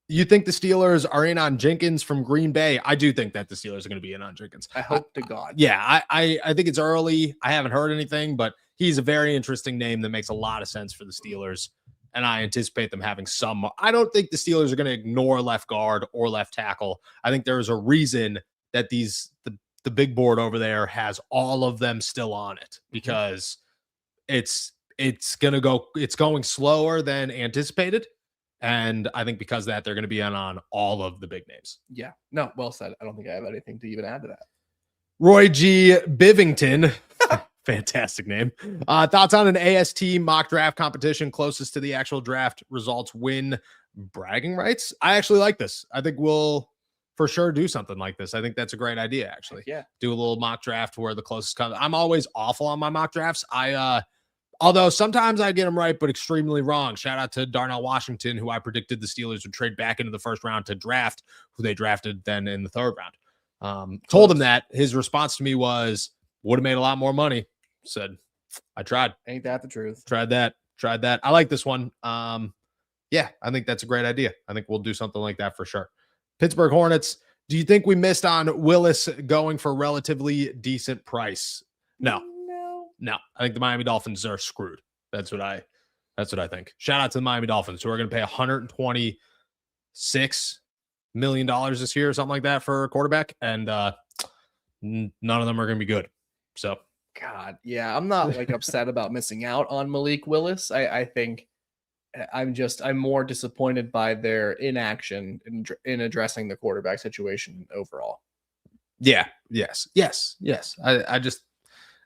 you think the Steelers are in on Jenkins from Green Bay? I do think that the Steelers are going to be in on Jenkins. I hope to God. Yeah, I think it's early. I haven't heard anything, but he's a very interesting name that makes a lot of sense for the Steelers. And I anticipate them having some. I don't think the Steelers are going to ignore left guard or left tackle. I think there is a reason that the big board over there has all of them still on it because it's going slower than anticipated. And I think because of that, they're going to be on all of the big names. Yeah. No, well said. I don't think I have anything to even add to that. Roy G. Bivington. Fantastic name. Thoughts on an AST mock draft competition closest to the actual draft results win bragging rights? I actually like this. I think we'll for sure do something like this. I think that's a great idea, actually. Yeah. Do a little mock draft where the closest comes. I'm always awful on my mock drafts. Although sometimes I get them right, but extremely wrong. Shout out to Darnell Washington, who I predicted the Steelers would trade back into the first round to draft, who they drafted then in the third round. Told him that. His response to me was, would have made a lot more money. Said, I tried. Ain't that the truth? Tried that. I like this one. Yeah, I think that's a great idea. I think we'll do something like that for sure. Pittsburgh Hornets. Do you think we missed on Willis going for a relatively decent price? No. I think the Miami Dolphins are screwed. That's what I think. Shout out to the Miami Dolphins, who are going to pay $126 million this year or something like that for a quarterback, and none of them are going to be good. So, God, yeah, I'm not like upset about missing out on Malik Willis. I think I'm more disappointed by their inaction in addressing the quarterback situation overall. Yeah. Yes.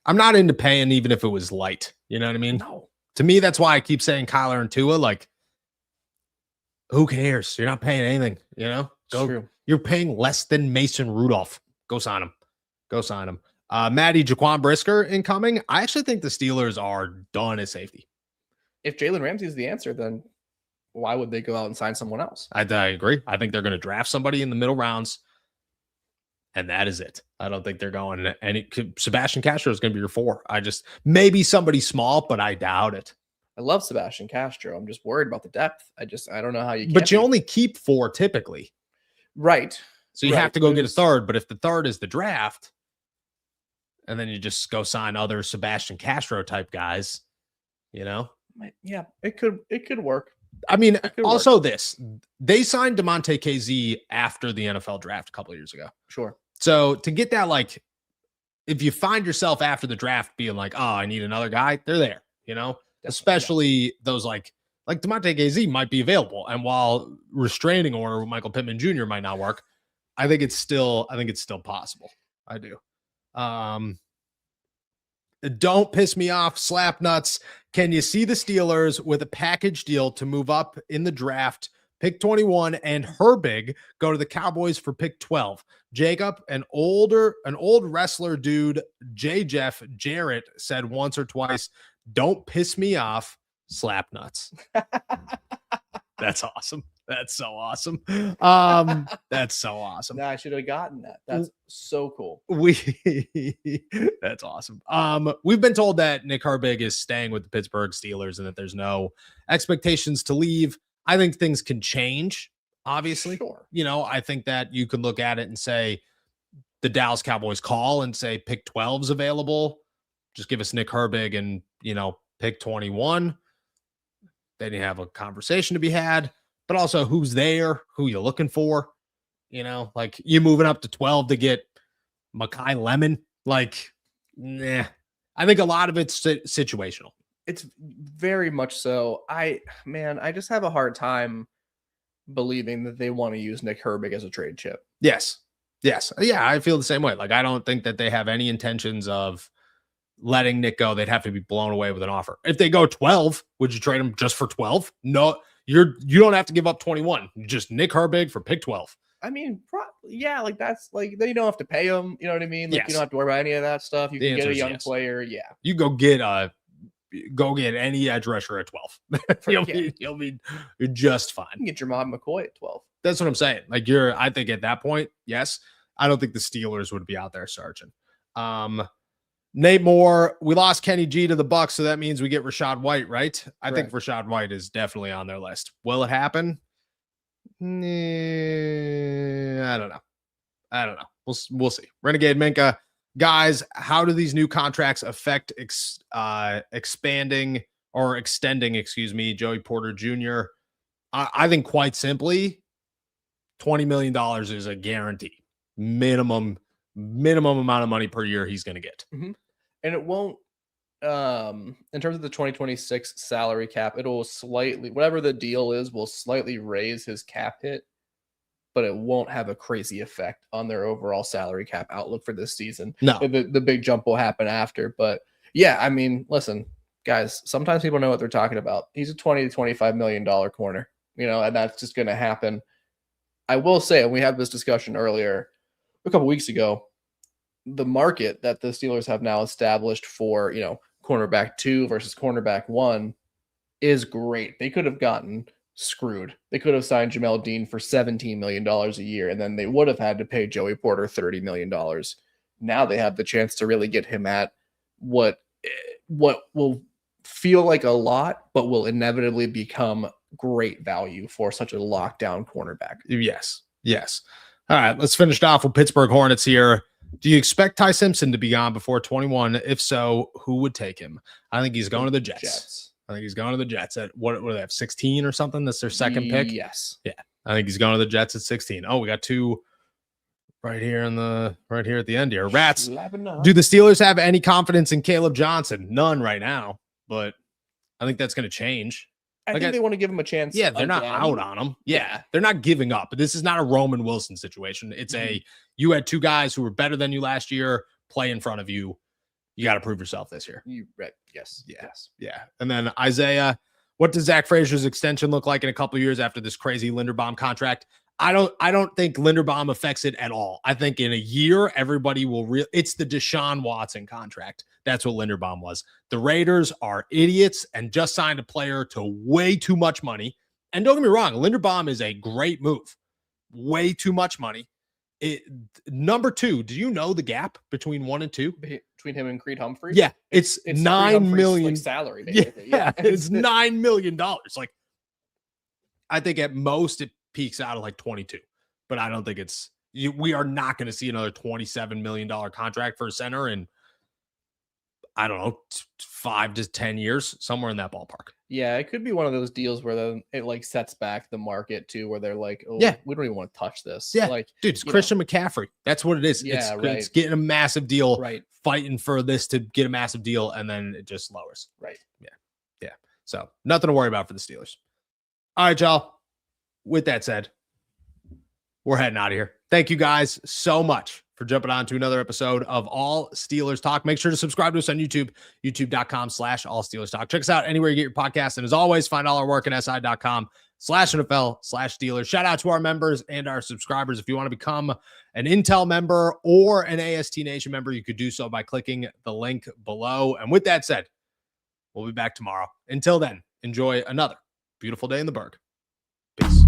I'm not into paying even if it was light. You know what I mean? No. To me, that's why I keep saying Kyler and Tua. Like, who cares? You're not paying anything. You know, True. You're paying less than Mason Rudolph. Go sign him. Maddie Jaquan Brisker incoming. I actually think the Steelers are done at safety. If Jalen Ramsey is the answer, then why would they go out and sign someone else? I agree. I think they're going to draft somebody in the middle rounds. And that is it. I don't think they're going Sebastian Castro is going to be your 4. Maybe somebody small, but I doubt it. I love Sebastian Castro. I'm just worried about the depth. I don't know how you. But you only keep 4 typically, right? So you have to go get a third. But if the third is the draft, and then you just go sign other Sebastian Castro type guys, you know? Yeah, it could work. I mean, also they signed DeMonte KZ after the NFL draft a couple of years ago. Sure. So to get that, like, if you find yourself after the draft being like, oh, I need another guy, they're there, you know, especially those like DeMonte KZ might be available. And while restraining order with Michael Pittman Jr. might not work, I think it's still possible. I do. Don't piss me off, slap nuts. Can you see the Steelers with a package deal to move up in the draft, pick 21, and Herbig go to the Cowboys for pick 12? Jacob, an old wrestler dude, Jeff Jarrett, said once or twice, don't piss me off, slap nuts. That's awesome. That's so awesome. That's so awesome. Nah, I should have gotten that. That's so cool. That's awesome. We've been told that Nick Herbig is staying with the Pittsburgh Steelers and that there's no expectations to leave. I think things can change, obviously. Sure. You know, I think that you could look at it and say the Dallas Cowboys call and say pick 12's available. Just give us Nick Herbig and, you know, pick 21. Then you have a conversation to be had. But also, who's there? Who you looking for? You know, like you moving up to 12 to get Mekhi Lemon. Like, nah. I think a lot of it's situational. It's very much so. I just have a hard time believing that they want to use Nick Herbig as a trade chip. Yes. Yeah, I feel the same way. Like, I don't think that they have any intentions of letting Nick go. They'd have to be blown away with an offer. If they go 12, would you trade him just for 12? No. You don't have to give up 21. Just Nick Herbig for pick 12. I mean, yeah, like that's like you don't have to pay him. You know what I mean? Like you don't have to worry about any of that stuff. You can get a young player. Yeah, you go get any edge rusher at 12. You'll be just fine. You can get Jermod McCoy at 12. That's what I'm saying. Like I think at that point, yes, I don't think the Steelers would be out there searching. Nate Moore, we lost Kenny G to the Bucs, so that means we get Rachaad White, right? I think Rachaad White is definitely on their list. Will it happen? I don't know. We'll see. Renegade Minka, guys, how do these new contracts affect extending, Joey Porter Jr.? I think quite simply, $20 million is a guarantee. Minimum amount of money per year he's going to get. Mm-hmm. And it won't, in terms of the 2026 salary cap, it'll slightly, whatever the deal is, will slightly raise his cap hit, but it won't have a crazy effect on their overall salary cap outlook for this season. No. The big jump will happen after. But yeah, I mean, listen, guys, sometimes people know what they're talking about. He's a $20 to $25 million corner, and that's just going to happen. I will say, and we had this discussion earlier a couple weeks ago, the market that the Steelers have now established for, cornerback 2 versus cornerback 1 is great. They could have gotten screwed. They could have signed Jamal Dean for $17 million a year, and then they would have had to pay Joey Porter $30 million. Now they have the chance to really get him at what will feel like a lot, but will inevitably become great value for such a lockdown cornerback. Yes. All right, let's finish it off with Pittsburgh Hornets here. Do you expect Ty Simpson to be gone before 21? If so, who would take him? I think he's going to the Jets. I think he's going to the Jets at what do they have, 16 or something? That's their second pick. Yes. Yeah. I think he's going to the Jets at 16. Oh, we got two right here at the end here. Rats. Do the Steelers have any confidence in Caleb Johnson? None right now, but I think that's going to change. I think they want to give him a chance. Yeah, they're not out on him. Yeah, they're not giving up. But this is not a Roman Wilson situation. It's you had two guys who were better than you last year play in front of you. You got to prove yourself this year. Yes. And then Isaiah, what does Zach Frazier's extension look like in a couple of years after this crazy Linderbaum contract? I don't think Linderbaum affects it at all. I think in a year, everybody will it's the Deshaun Watson contract. That's what Linderbaum was. The Raiders are idiots and just signed a player to way too much money. And don't get me wrong, Linderbaum is a great move. Way too much money. Number 2, do you know the gap between 1 and 2? Between him and Creed Humphrey? Yeah, it's $9 million salary, basically. Yeah, it's $9 million. Like, I think at most it peaks out at like 22, but I don't think we are not going to see another $27 million contract for a center in, I don't know, 5 to 10 years, somewhere in that ballpark. Yeah, it could be one of those deals where it like sets back the market too, where they're like, oh, yeah, we don't even want to touch this. Yeah, like, dude, it's Christian McCaffrey. That's what it is. Yeah, it's getting a massive deal, right? Fighting for this to get a massive deal, and then it just lowers. Right. Yeah. So nothing to worry about for the Steelers. All right, y'all. With that said, we're heading out of here. Thank you guys so much for jumping on to another episode of All Steelers Talk. Make sure to subscribe to us on YouTube, youtube.com/All Steelers Talk. Check us out anywhere you get your podcast. And as always, find all our work at si.com/NFL/Steelers. Shout out to our members and our subscribers. If you want to become an Intel member or an AST Nation member, you could do so by clicking the link below. And with that said, we'll be back tomorrow. Until then, enjoy another beautiful day in the Berg. Peace.